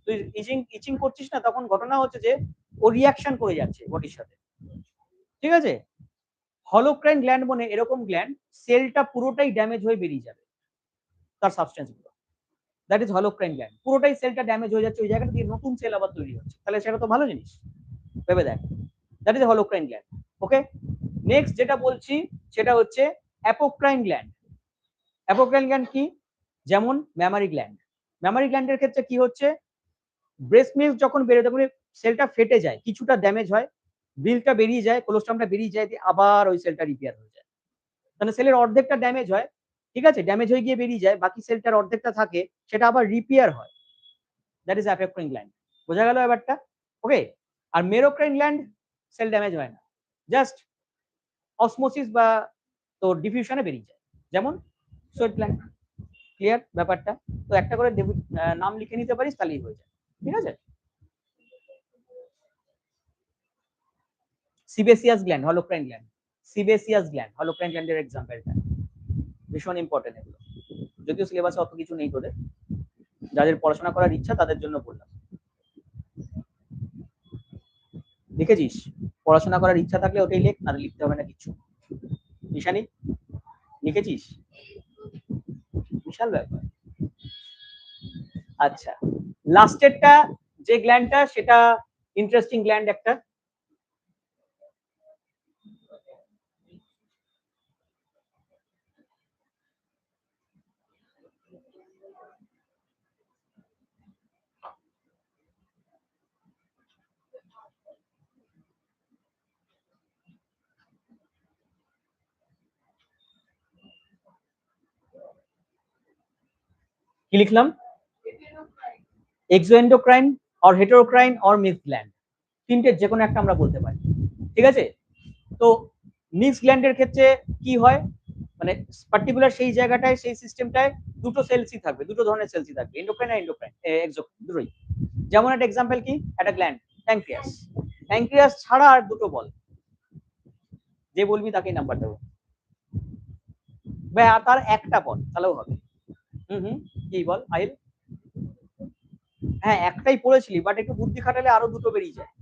তুই ইচিং ইচিং করছিস না, তখন ঘটনা হচ্ছে যে ও রিয়াকশন করে যাচ্ছে বডির সাথে। ঠিক আছে, হলোক্রাইন গ্ল্যান্ড মানে এরকম গ্ল্যান্ড, সেলটা পুরোটাই ড্যামেজ হয়ে বেরিয়ে যাবে তার সাবস্টেন্স গুলো। That is holocrine gland. পুরোটাই সেলটা ড্যামেজ হয়ে যাচ্ছে, ওই জায়গাটা দিয়ে নতুন সেল আবার তৈরি হচ্ছে, তাহলে সেটা তো ভালো জিনিস, ভেবে দেখ। That is holocrine gland. Okay, next যেটা বলছি সেটা হচ্ছে অ্যাপোক্রাইন গ্ল্যান্ড। অ্যাপোক্রাইন গ্ল্যান্ড কি? যেমন ম্যামারি গ্ল্যান্ড। ম্যামারি গ্ল্যান্ডের ক্ষেত্রে কি হচ্ছে, ব্রেস্ট মিল্ক যখন বেরোয় তখন সেলটা ফেটে যায়, কিছুটা ড্যামেজ হয়, বিলটা বেরিয়ে যায়, কোলোস্ট্রামটা বেরিয়ে যায়, দিয়ে আবার ওই সেলটা রিপেয়ার হয়ে যায়। মানে সেলের অর্ধেকটা ড্যামেজ হয়, ঠিক আছে, ড্যামেজ হয়ে গিয়ে বেরিয়ে যায়, বাকি সেলটার অর্ধেকটা থাকে, সেটা আবার রিপেয়ার হয়। That is apocrine gland. বোঝা গেল ব্যাপারটা? ওকে, আর মেরোক্রাইন গ্ল্যান্ড সেল ড্যামেজ হয় না, জাস্ট অসমোসিস বা তোর ডিফিউশনে বেরিয়ে যায়, যেমন সোয়েট গ্ল্যান্ড। ক্লিয়ার ব্যাপারটা? তো একটা করে নাম লিখে নিতে পারিস, তাহলেই হয়ে যায়। ঠিক আছে, sebaceous gland, holocrine gland, sebaceous gland, holocrine গ্ল্যান্ডের এক্সাম্পলটা ভীষণ ইম্পর্টেন্ট। এগুলো যদিও সিলেবাসে অত কিছু নেই তোদের, যাদের পড়াশোনা করার ইচ্ছা তাদের জন্য বললাম। লিখেছিস? পড়াশোনা করার ইচ্ছা থাকলে ওটাই লেখ, না লিখতে হবে না কিছু। নিশানি লিখেছিস? বিশাল ব্যাপার। আচ্ছা, লাস্টেরটা যে গ্ল্যান্ডটা, সেটা ইন্টারেস্টিং গ্ল্যান্ড একটা। কি লিখলাম? এক্সোএন্ডোক্রাইন অর হেটেরোক্রাইন অর মিক্সড গ্ল্যান্ড, তিনটের যে কোনো একটা আমরা বলতে পারি। ঠিক আছে, তো মিক্সড গ্ল্যান্ডের ক্ষেত্রে কি হয়, মানে পার্টিকুলার সেই জায়গাটায়, সেই সিস্টেমটায় দুটো সেলসই থাকবে, দুটো ধরনের সেলসই থাকবে, এন্ডোক্রাইন আর এন্ডোক্রাইন, এক্সোক্রাইন দুটোই। যেমন একটা এক্সাম্পল কি, একটা গ্ল্যান্ড প্যানক্রিয়াস, প্যানক্রিয়াস ছাড়া আর দুটো বল, যে বলবি তাকেই নাম্বার দেবো, বা তার একটা বল তাহলেও হবে। হুম, কি বল আইল? হ্যাঁ, একটাই পড়েছিলি, বাট একটু বুদ্ধি খাটালে আরো দুটো বেরিয়ে যায়।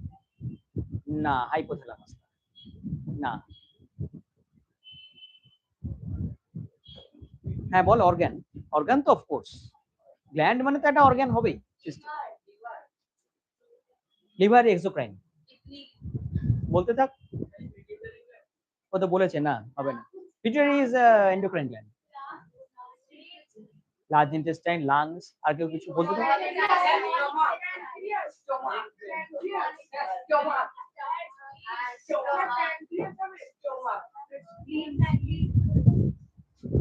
না, হাইপোথ্যালামাস না। হ্যাঁ বল, অর্গান, অর্গান তো অফকোর্স, গ্ল্যান্ড মানে তো একটা অর্গান হবেই। লিভার এক্সোক্রাইন, বলতে থাক। ও তো বলেছে না, হবে না। Pituitary is endocrine gland. Large intestine, lungs, আর কেউ কিছু বলতে পারে?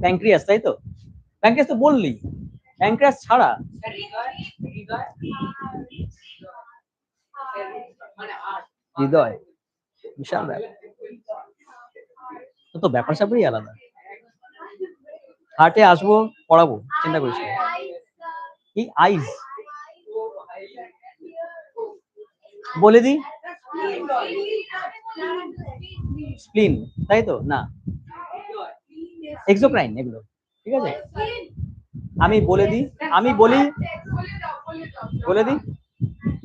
প্যানক্রিয়াস, তাই তো? প্যানক্রিয়াস তো বললি, প্যানক্রিয়াস ছাড়া হৃদয়, বিশাল ব্যাপার, তো ব্যাপার স্যাপারই আলাদা। হার্টে আসবো, পড়াবো, চিন্তা করিস না। কি আইস বলে দি, স্প্লিন, তাই তো? না, এক্সোক্রাইন এগুলো, ঠিক আছে। আমি বলে দিই, আমি বলি, বলে দিই,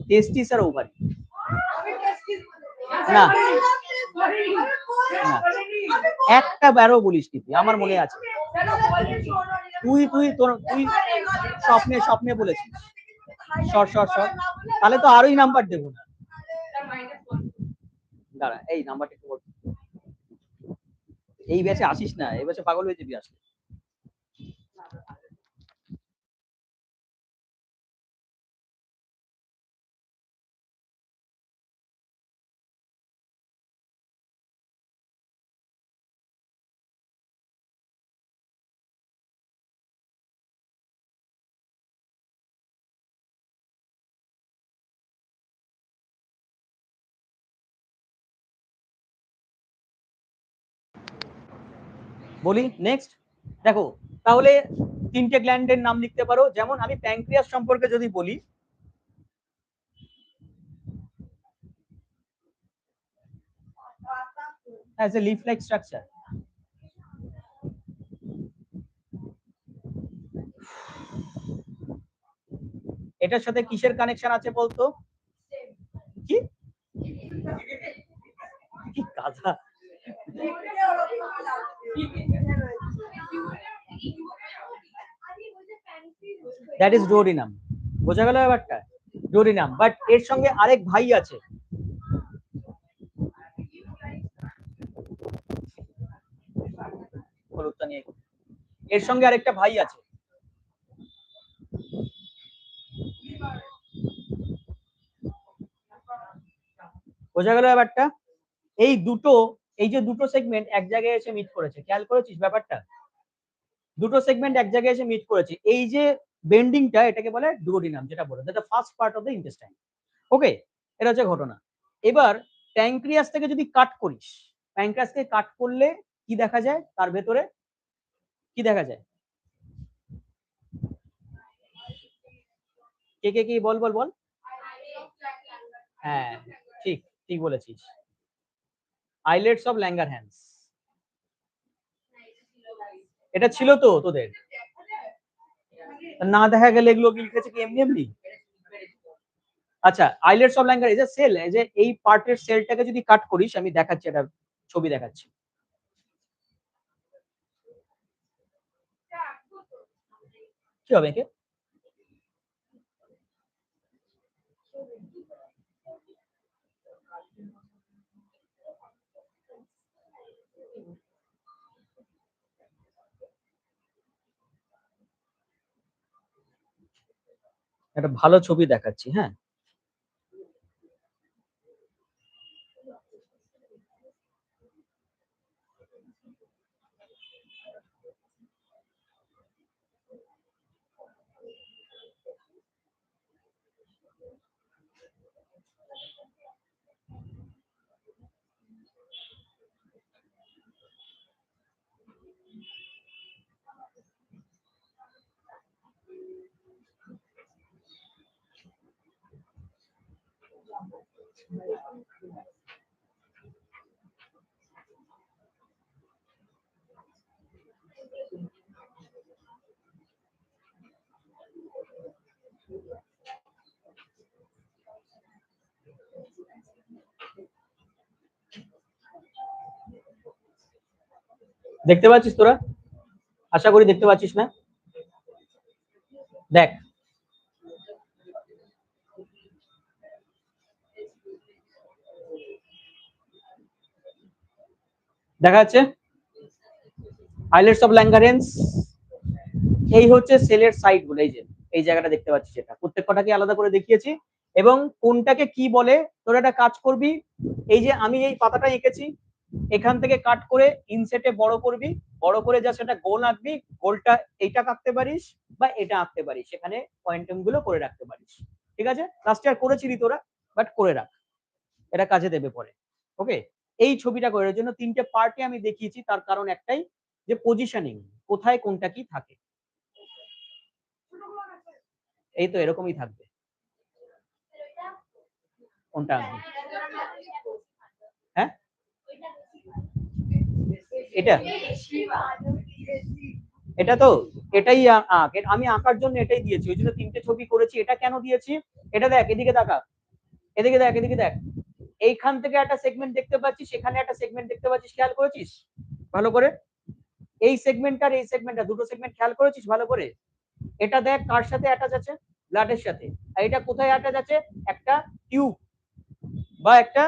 টেস্টিস আর ওভারি। না, একটা বারও বলিস কি তুই, আমার মনে আছে। তুই তুই তোর তুই স্বপ্নে স্বপ্নে বলেছিস। সর সর সর, তাহলে তো আরোই নাম্বার দেবো না। দাঁড়া, এই নাম্বারটা একটু বল। এই ব্যাচে আসিস না, এই ব্যাচে পাগল হয়ে যাবি আসলে। বলি নেক্সট, দেখো তাহলে তিনটে গ্ল্যান্ডের নাম লিখতে পারো। যেমন আমি প্যানক্রিয়াস সম্পর্কে যদি বলি, as a leaf like structure, এটার সাথে কিসের কানেকশন আছে বলতো? কি কি কাজা, দ্যাট ইজ ডোরিনাম। বোঝা গেল ব্যাপারটা? ডোরিনাম, বাট এর সঙ্গে আরেক ভাই আছে। এর সঙ্গে আরেকটা ভাই আছে। বোঝা গেল ব্যাপারটা? এই দুটো, এই যে দুটো সেগমেন্ট এক জায়গায় এসে মিট করেছে, খেয়াল করেছিস ব্যাপারটা? দুটো সেগমেন্ট এক জায়গায় এসে মিট করেছে, এই যে বেন্ডিংটা, এটাকে বলে ডুওডিনাম, যেটা বলে that first part of the intestine. Okay, এটা হচ্ছে ঘটনা। এবার প্যানক্রিয়াস থেকে যদি কাট করিস, প্যানক্রিয়াসকে কাট করলে কি দেখা যায়? তার ভেতরে কি দেখা যায়? কে কে কি বল বল বল। হ্যাঁ, ঠিক ঠিক বলেছিস, আইলেটস অফ ল্যাঙ্গারহ্যান্স। এটা ছিল তো তোদের, না দেখা গেলে এগুলো কি লিখেছে কি এমনি এমনি? আচ্ছা, আইলেটস অফ ল্যাঙ্গার, এই যে সেল, এই যে এই পার্টের সেলটাকে যদি কাট করিস, আমি দেখাচ্ছি, এটা ছবি দেখাচ্ছি। কি হবে একে? একটা ভালো ছবি দেখাচ্ছি, হ্যাঁ। দেখতে পাচ্ছিস তোরা? আশা করি দেখতে পাচ্ছিস না? দেখ, দেখা যাচ্ছে আইলেটস অফ ল্যাঙ্গারেন্স, এই হচ্ছে সেলের সাইড গুলো, এই যে এই জায়গাটা দেখতে পাচ্ছি, সেটা প্রত্যেকটাকে আলাদা করে দেখিয়েছি এবং কোনটাকে কি বলে তোরা একটা কাজ করবি। এই যে আমি এই পাতাটা এঁকেছি, এখান থেকে কাট করে ইনসেটে বড় করবি, বড় করে যা সেটা গোল আঁকবি, গোলটা এইটা আঁকতে পারিস বা এটা আঁকতে পারিস, সেখানে পয়েন্টিং গুলো করে রাখতে পারিস। ঠিক আছে, লাস্ট ইয়ার করেছিলি তোরা, বাট করে রাখ, এটা কাজে দেবে পরে। ওকে, এই ছবিটা করার জন্য তিনটে পার্টে আমি দেখিয়েছি, তার কারণ একটাই, যে পজিশনিং, কোথায় কোনটা কি থাকে। এই তো এরকমই থাকবে, কোনটা আঁকবি? হ্যাঁ, এটা এটা তো এটাই আঁক, আমি আঁকার জন্য এটাই দিয়েছি, ওই জন্য তিনটে ছবি করেছি। এটা কেন দিয়েছি, এটা দেখ, এদিকে তাকা, এদিকে দেখ, এদিকে দেখ, এইখান থেকে একটা সেগমেন্ট দেখতে পাচ্ছিস, সেখানে একটা সেগমেন্ট দেখতে পাচ্ছিস, খেয়াল করেছিস ভালো করে? এই সেগমেন্ট আর এই সেগমেন্টটা, দুটো সেগমেন্ট খেয়াল করেছিস ভালো করে? এটা দেখ কার সাথে অ্যাটাচ আছে, ব্লাডের সাথে। আর এটা কোথায় অ্যাটাচ আছে, একটা টিউব বা একটা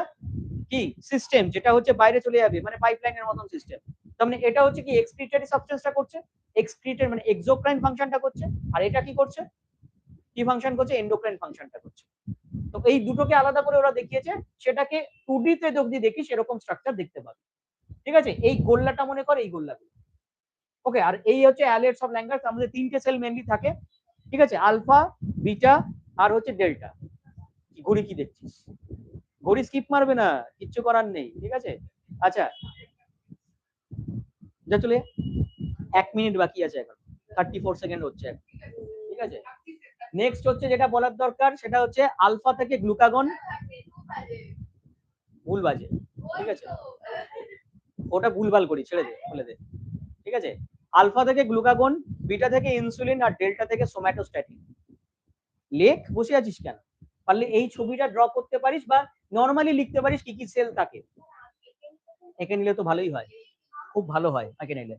কি সিস্টেম, যেটা হচ্ছে বাইরে চলে যাবে, মানে পাইপলাইনের মতন সিস্টেম। তার মানে এটা হচ্ছে কি এক্সক্রিটরি সাবস্টেন্সটা করছে, এক্সক্রিটের মানে এক্সোক্রাইন ফাংশনটা করছে, আর এটা কি করছে, কি ফাংশন করছে, এন্ডোক্রাইন ফাংশনটা করছে। তো এই দুটোকে আলাদা করে ওরা দেখিয়েছে, সেটাকে 2D তে যদি দেখিস এরকম স্ট্রাকচার দেখতে পাবি। ঠিক আছে, এই গোল্লাটা মনে কর, এই গোল্লাগুলো। ওকে, আর এই হচ্ছে অ্যালেটস অফ ল্যাঙ্গার্স, আমাদের তিনটে সেল মেনলি থাকে। ঠিক আছে, আলফা, বিটা আর হচ্ছে ডেল্টা। ঘড়ি কি দেখছিস, ঘড়ি স্কিপ মারবে না, কিচ্ছু করার নেই। ঠিক আছে, আচ্ছা, যা চলে 1 মিনিট বাকি আছে এখন, 34 সেকেন্ড হচ্ছে এখন। ঠিক আছে, নেক্সট হচ্ছে যেটা বলার দরকার, সেটা হচ্ছে আলফা থেকে গ্লুকাগন, ভুল বাজে। ঠিক আছে, ওটা ভুলভাল করি, ছেড়ে দে, বলে দে। ঠিক আছে, আলফা থেকে গ্লুকাগন, বিটা থেকে ইনসুলিন, আর ডেল্টা থেকে সোম্যাটোস্ট্যাটিন। লেখ, বসে আছিস কেন? পারলে এই ছবিটা ড্র করতে পারিস বা নর্মালি লিখতে পারিস কি কি সেল থাকে, এঁকে নিলে তো ভালোই হয়, খুব ভালো হয় এঁকে নিলে।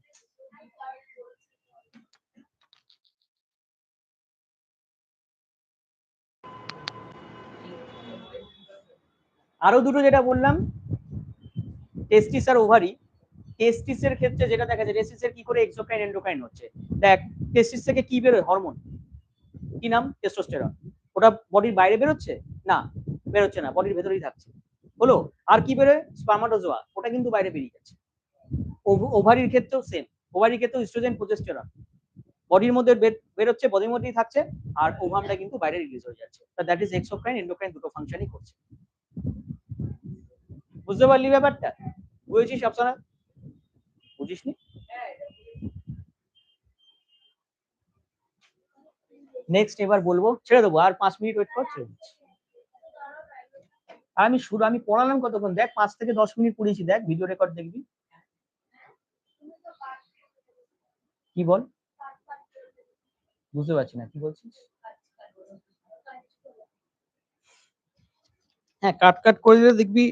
আরো দুটো যেটা বললাম, টেস্টিস আর ওভারি। টেস্টিসের ক্ষেত্রে যেটা দেখা যায়, টেস্টিসের কি করে এক্সোক্রাইন এন্ডোক্রাইন হচ্ছে, দেখ, টেস্টিস থেকে কি বেরোয়, হরমোন, কি নাম, টেস্টোস্টেরন। ওটা বডির বাইরে বেরোচ্ছে না, বেরোচ্ছে না, বডির ভেতরেই থাকছে। হলো, আর কি বেরোয়, স্পার্মাটোজোয়া, ওটা কিন্তু বাইরে বেরিয়ে যাচ্ছে। ওভারির ক্ষেত্রেও সেম, ওভারির ক্ষেত্রেও ইস্ট্রোজেন প্রোজেস্টেরন বডির মধ্যে বেরোচ্ছে, বডির মধ্যেই থাকছে, আর ওভামটা কিন্তু বাইরে রিলিজ হয়ে যাচ্ছে। দ্যাট ইজ এক্সোক্রাইন এন্ডোক্রাইন, দুটো ফাংশনই করছে। বুঝতে পারলি ব্যাপারটা? বুঝেছিস আফসানা? বুঝিসনি? নেক্সট এবার বলবো, ছেড়ে দেবো, আর 5 মিনিট ওয়েট করছে। আর আমি শুরু, আমি পড়ালাম কতক্ষণ দেখ, 5 থেকে 10 মিনিট পড়িয়েছি, দেখ ভিডিও রেকর্ড দেখবি। কি বল, বুঝতে পারছি না কি বলছিস। হ্যাঁ, কাট কাট করে দিলে দেখবি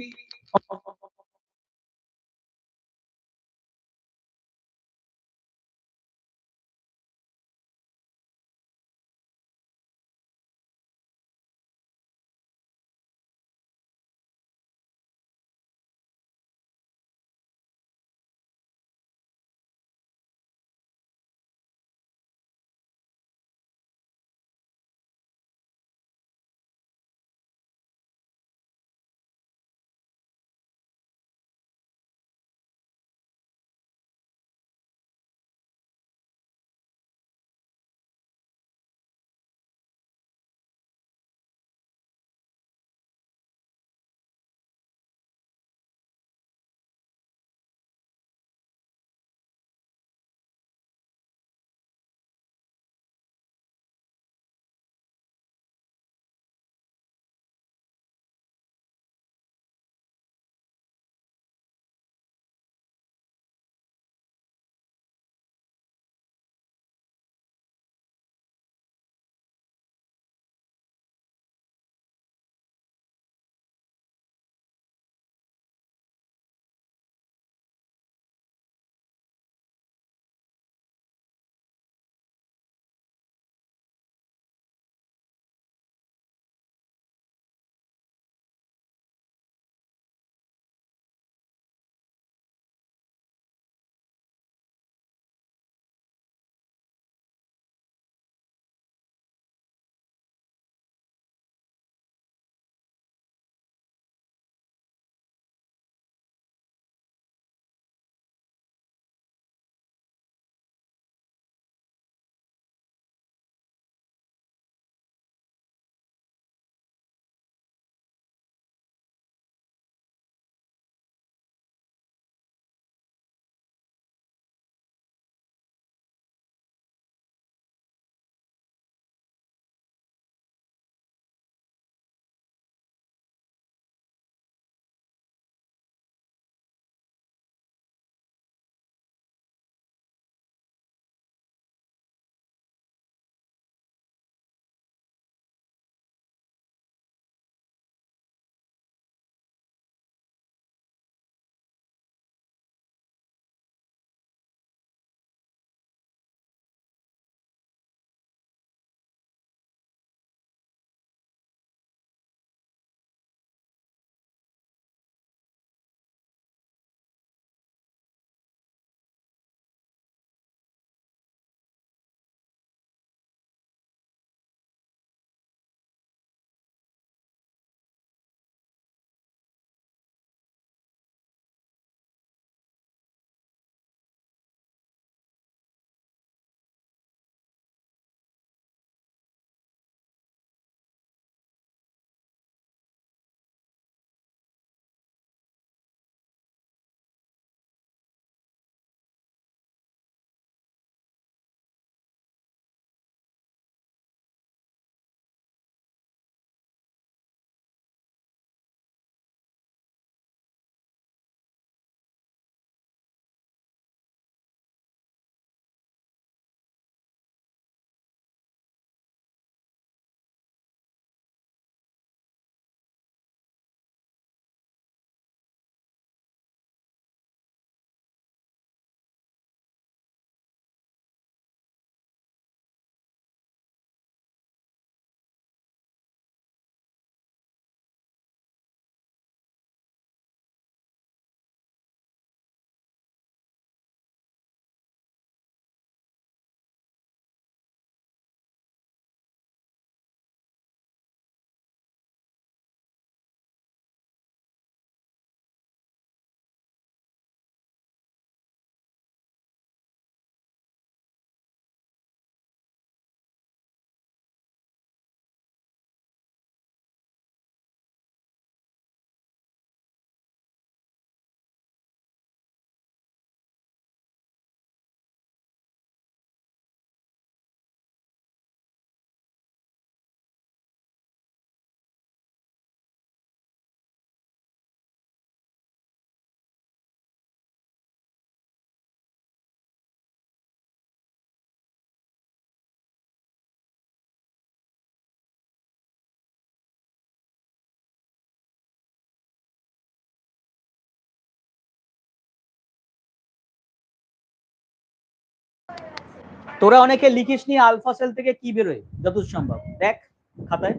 তোরা অনেকে লিখিস নি আলফা সেল থেকে কি বেরোয় যতদূর সম্ভব, দেখ খাতায়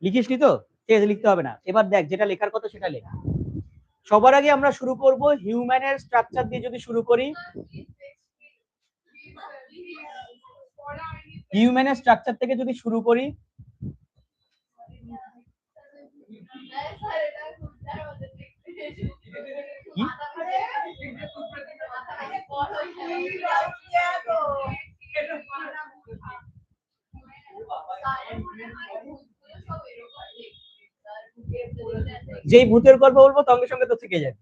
লিখিস নি তো, ঠিক আছে লিখতে হবে না। এবার দেখ যেটা লেখার কথা সেটা লেখা। সবার আগে আমরা শুরু করব হিউম্যানের স্ট্রাকচার দিয়ে। যদি শুরু করি হিউম্যানের স্ট্রাকচার থেকে, যদি শুরু করি যেই ভূতের গল্প বলবো সঙ্গে সঙ্গে তো থেকে যাবে।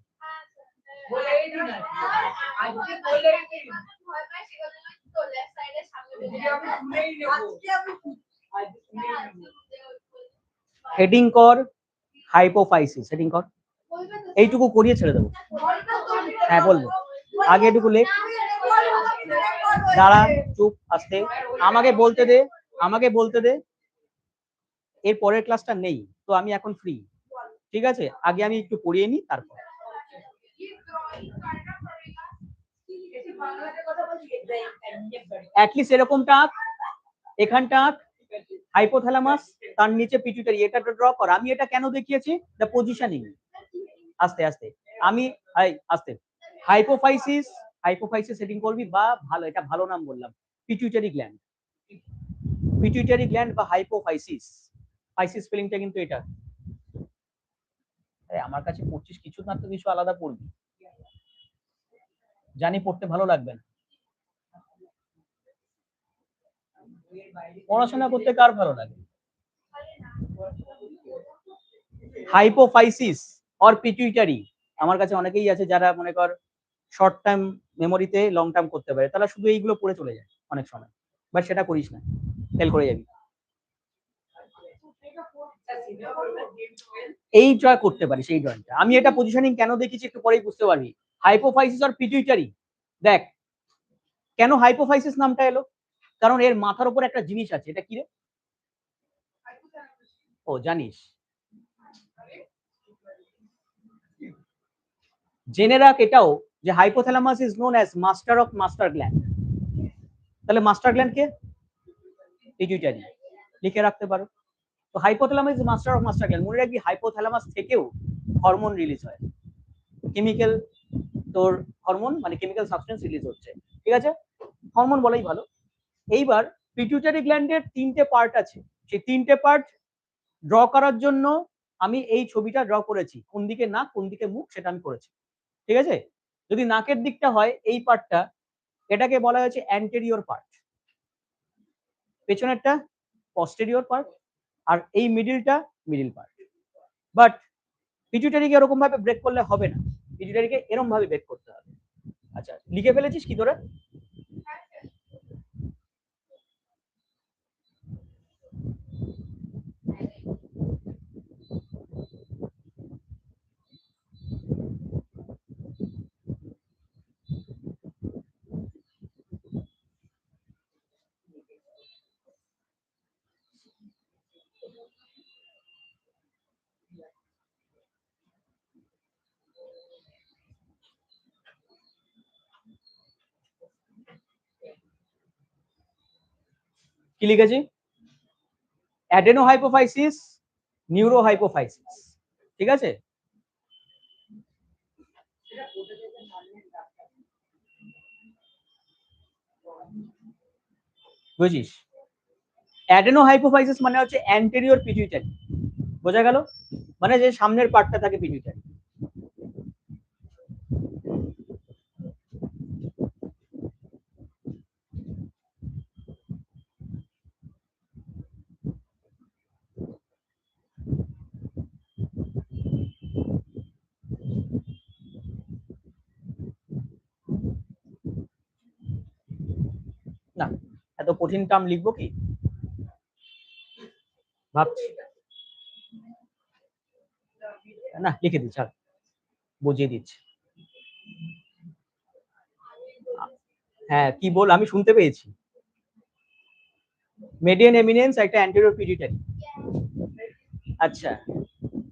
হেডিং কর হাইপোফাইসিস, হেডিং কর, এইটুকু করিয়ে ছেড়ে দেবো। হ্যাঁ বলবো, আগে এটুকু লেখ। দাঁড়া চুপ আস্তে, আমাকে বলতে দে, আমাকে বলতে দে। এর পরের ক্লাসটা নেই তো আমি এখন ফ্রি, ঠিক আছে? আগে আমি একটু পড়িয়ে নিই তারপর। অ্যাটলিস্ট এরকমটা এখানটা হাইপোথ্যালামাস, তার নিচে পিটুইটারি, এটা ড্র কর। আমি এটা কেন দেখিয়েছি, দ্য পজিশনিং। আস্তে আস্তে আমি আস্তে হাইপোফাইসিস, হাইপোফাইসিস সেটিং করবি, বা ভালো, এটা ভালো নাম বললাম, পিটুইটারি গ্ল্যান্ড, পিটুইটারি গ্ল্যান্ড বা হাইপোফাইসিস। ফাইসিস স্পেলিংটা কিন্তু এটা। আমার কাছে পড়ছিস কিছু না তো কিছু আলাদা পড়বি, জানি পড়তে ভালো লাগবে না। পড়াশোনা করতে কার ভালো লাগে? হাইপোফাইসিস অর পিটুইটারি, আমার কাছে অনেকেই আছে যারা মনে কর শর্ট টার্ম মেমোরিতে লং টার্ম করতে পারে, তারা শুধু এইগুলো পড়ে চলে যায় অনেক সময়, বাট সেটা করিস না, ফেল করে যাবি। এই জয় করতে পারিস, এই জয়েন্টটা। আমি এটা পজিশনিং কেন দেখেছি একটু পরেই বুঝতে পারবি। হাইপোফাইসিস আর পিটুইটারি, দেখ কেন হাইপোফাইসিস নামটা এলো, কারণ এর মাথার উপর একটা জিনিস আছে। এটা কি রে? ও জানিস, জেনে রাখ এটাও যে hypothalamus is known as master of master gland. তাহলে মাস্টার গ্ল্যান্ড কে? পিটুইটারি, লিখে রাখতে পারো। তো hypothalamus is master of master gland. মনে রাখবি হাইপোথ্যালামাস থেকেও হরমোন রিলিজ হয়, কেমিক্যাল, তোর হরমোন মানে কেমিক্যাল সাবস্টেন্স রিলিজ হচ্ছে, ঠিক আছে? হরমোন বলাই ভালো। এইবার পিটুইটারি গ্ল্যান্ডের তিনটে পার্ট আছে, সেই তিনটে পার্ট ড্র করার জন্য আমি এই ছবিটা ড্র করেছি। কোন দিকে নাক কোন দিকে মুখ সেটা আমি করেছি, ঠিক আছে? যদি নাকের দিকটা হয় এই পার্টটা, এটাকে বলা হয়েছে অ্যান্টেরিয়র পার্ট, পেছনেরটা পস্টেরিয়র পার্ট, আর এই মিডিলটা মিডিল পার্ট। বাট পিটুইটারিকে এরকম ভাবে ব্রেক করলে হবে না, পিটুইটারিকে এরকম ভাবে ব্রেক করতে হবে। আচ্ছা লিখে ফেলেছিস কি তোরা? কি লিখেছি? অ্যাডেনো হাইপোফাইসিস, নিউরো হাইপোফাইসিস, ঠিক আছে? বুঝিস? অ্যাডেনো হাইপোফাইসিস মানে হচ্ছে অ্যান্টেরিয়র পিটুইটারি, বোঝা গেল? মানে যে সামনের পার্টটা থাকে পিটুইটারি। না এত কঠিন টার্ম লিখবো কি ভাবছি, না লিখে দিচ্ছি, আর বুঝিয়ে দিচ্ছি। হ্যাঁ কি বল, আমি শুনতে পেয়েছি। মেডিয়ান এমিনেন্স একটা অ্যান্টেরিয়র পিটুইটারি। আচ্ছা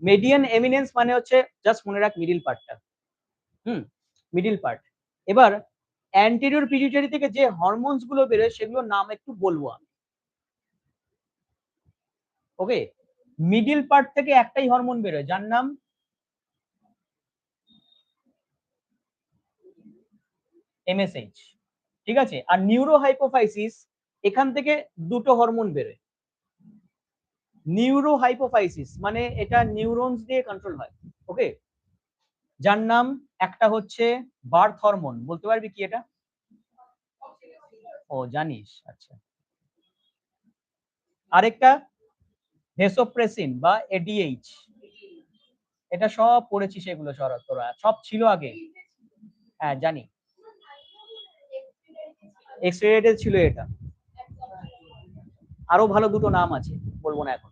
মেডিয়ান এমিনেন্স মানে হচ্ছে জাস্ট মনে রাখ মিডিল পার্টটা, মিডিল পার্ট। এবার অ্যান্টেরিয়র পিটুইটারি থেকে যে হরমোনস গুলো বেরোয় সেগুলোর নাম একটু বলবো আমি। ওকে, মিডিল পার্ট থেকে একটাই হরমোন বেরোয় যার নাম এমএসএইচ, ঠিক আছে। আর নিউরোহাইপোফাইসিস এখান থেকে দুটো হরমোন বেরোয়। নিউরোহাইপোফাইসিস মানে এটা নিউরনস দিয়ে কন্ট্রোল হয়, ওকে, যার নাম একটা হচ্ছে বার্থ হরমোন, বলতে পারবি কি এটা? ও জানিস, আচ্ছা। আরেকটা ভেসোপ্রেসিন বা এডিএইচ, এটা সব পড়েছিস এগুলো, তোরা সব ছিল আগে। হ্যাঁ জানি, এক্সপিরিয়েন্স ছিল এটা। আরো ভালো দুটো নাম আছে, বলবো না এখন।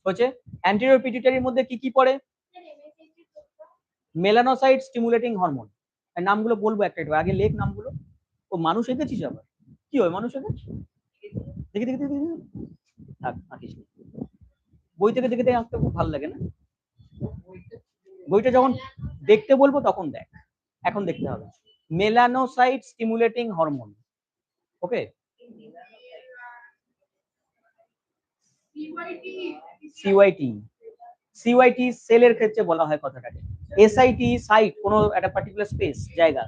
হচ্ছে অ্যান্টেরিয়র পিটুইটারির মধ্যে কি কি পড়ে? Melanocyte stimulating hormone. নামগুলো বলবো একটা একটু, আগে লেখ নামগুলো। ও মানুষ এঁকেছিস আবার? কি হয় মানুষ এঁকে? দেখি দেখি দেখি, থাক আঁকিস না। বই থেকে দেখে দেখে আঁকতে খুব ভালো লাগে না? বইটা যখন দেখতে বলবো তখন দেখ, এখন দেখতে হবে। মেলানোসাইট স্টিমুলেটিং হরমোন, ওকে। সিওয়াইটি, সিওয়াইটি সেলের ক্ষেত্রে বলা হয় কথাটাকে। এসআইটি সাইট কোনো একটা পার্টিকুলার স্পেস জায়গা,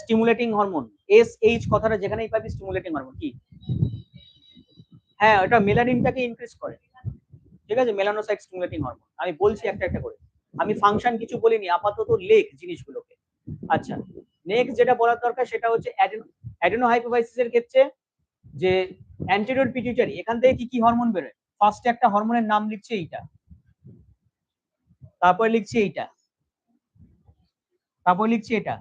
স্টিমুলেটিং হরমোন। এসএইচ কথাটা যেখানেই পাবি স্টিমুলেটিং হরমোন কি? হ্যাঁ, ওটা মেলানিনটাকে ইনক্রিজ করে, ঠিক আছে, মেলানোসাইট স্টিমুলেটিং হরমোন। আমি বলছি একটা একটা করে, আমি ফাংশন কিছু বলিনি, আপাতত লেখ জিনিসগুলোকে। আচ্ছা, নেক্সট যেটা বলার দরকার সেটা হচ্ছে অ্যাডেনোহাইপোফাইসিস এর ক্ষেত্রে যে অ্যান্টেরিয়র পিটুইটারি, এখান থেকে কি কি হরমোন বেরোয়? ফার্স্টে একটা হরমোনের নাম লিখছে এইটা, তারপরে লিখছি এইটা, তারপরে লিখছি এটা,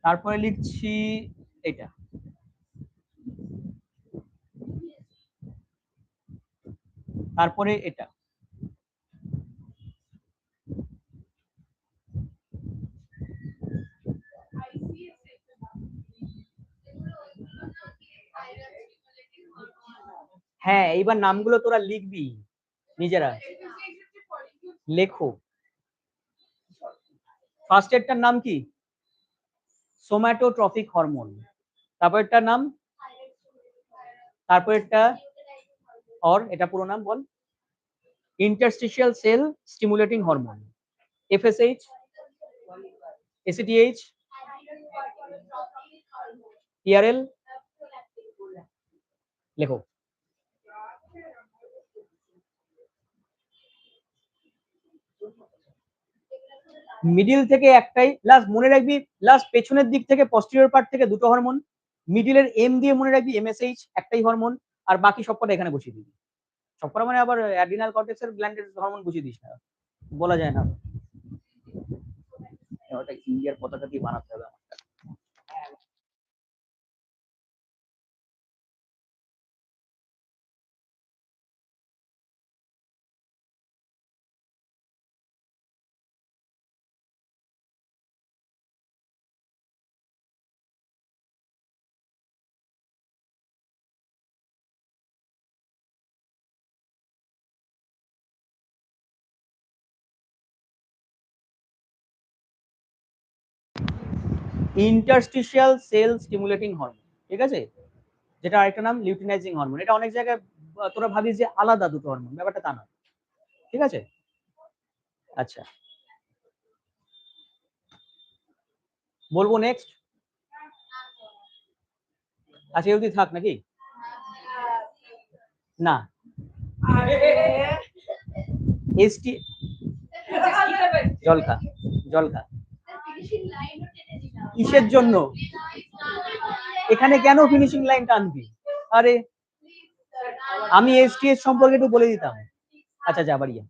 তারপরে লিখছি এটা, তারপরে এটা। হ্যাঁ, এইবার নামগুলো তোরা লিখবি নিজেরা, লেখো। ফার্স্ট এরটার নাম কি? সোম্যাটোট্রফিক হরমোন। তারপরেরটার নাম, তারপরেরটা, और এটা পুরো নাম বল? Interstitial cell stimulating hormone. FSH, ACTH, TRL, লেখো। মিডিল থেকে একটাই, লাস্ট মনে রাখবি, লাস্ট পেছনের দিক থেকে পস্টেরিয়র পার্ট থেকে দুটো হরমোন, মিডিলের এম দিয়ে মনে রাখবি এমএসএইচ একটাই হরমোন, আর বাকি সবকটা এখানে বসিয়ে দিবি। সবকটা মানে আবার অ্যাড্রিনাল কর্টেক্সের গ্ল্যান্ডের হরমোন বসিয়ে দিস না, বলা যায় না। ওটা ইন্ডিয়ার পতাকা দিয়ে বানাতে হবে আমার। ইন্টারস্টিশিয়াল সেল স্টিমুলেটিং হরমোন, ঠিক আছে, যেটা আরেকটা নাম লিউটিনাইজিং হরমোন। এটা অনেক জায়গায় তোরা ভাবিস যে আলাদা দুটো হরমোন, ব্যাপারটা তা না, ঠিক আছে। আচ্ছা, বলবো নেক্সট? আচ্ছা অবধি থাক নাকি? না, এসটি, জল খা, জল খা। কিসের জন্য? এখানে কেন ফিনিশিং লাইন টানবি? আরে আমি এসটিএস সম্পর্কে একটু বলে দিতাম। আচ্ছা যা বাড়ি যা।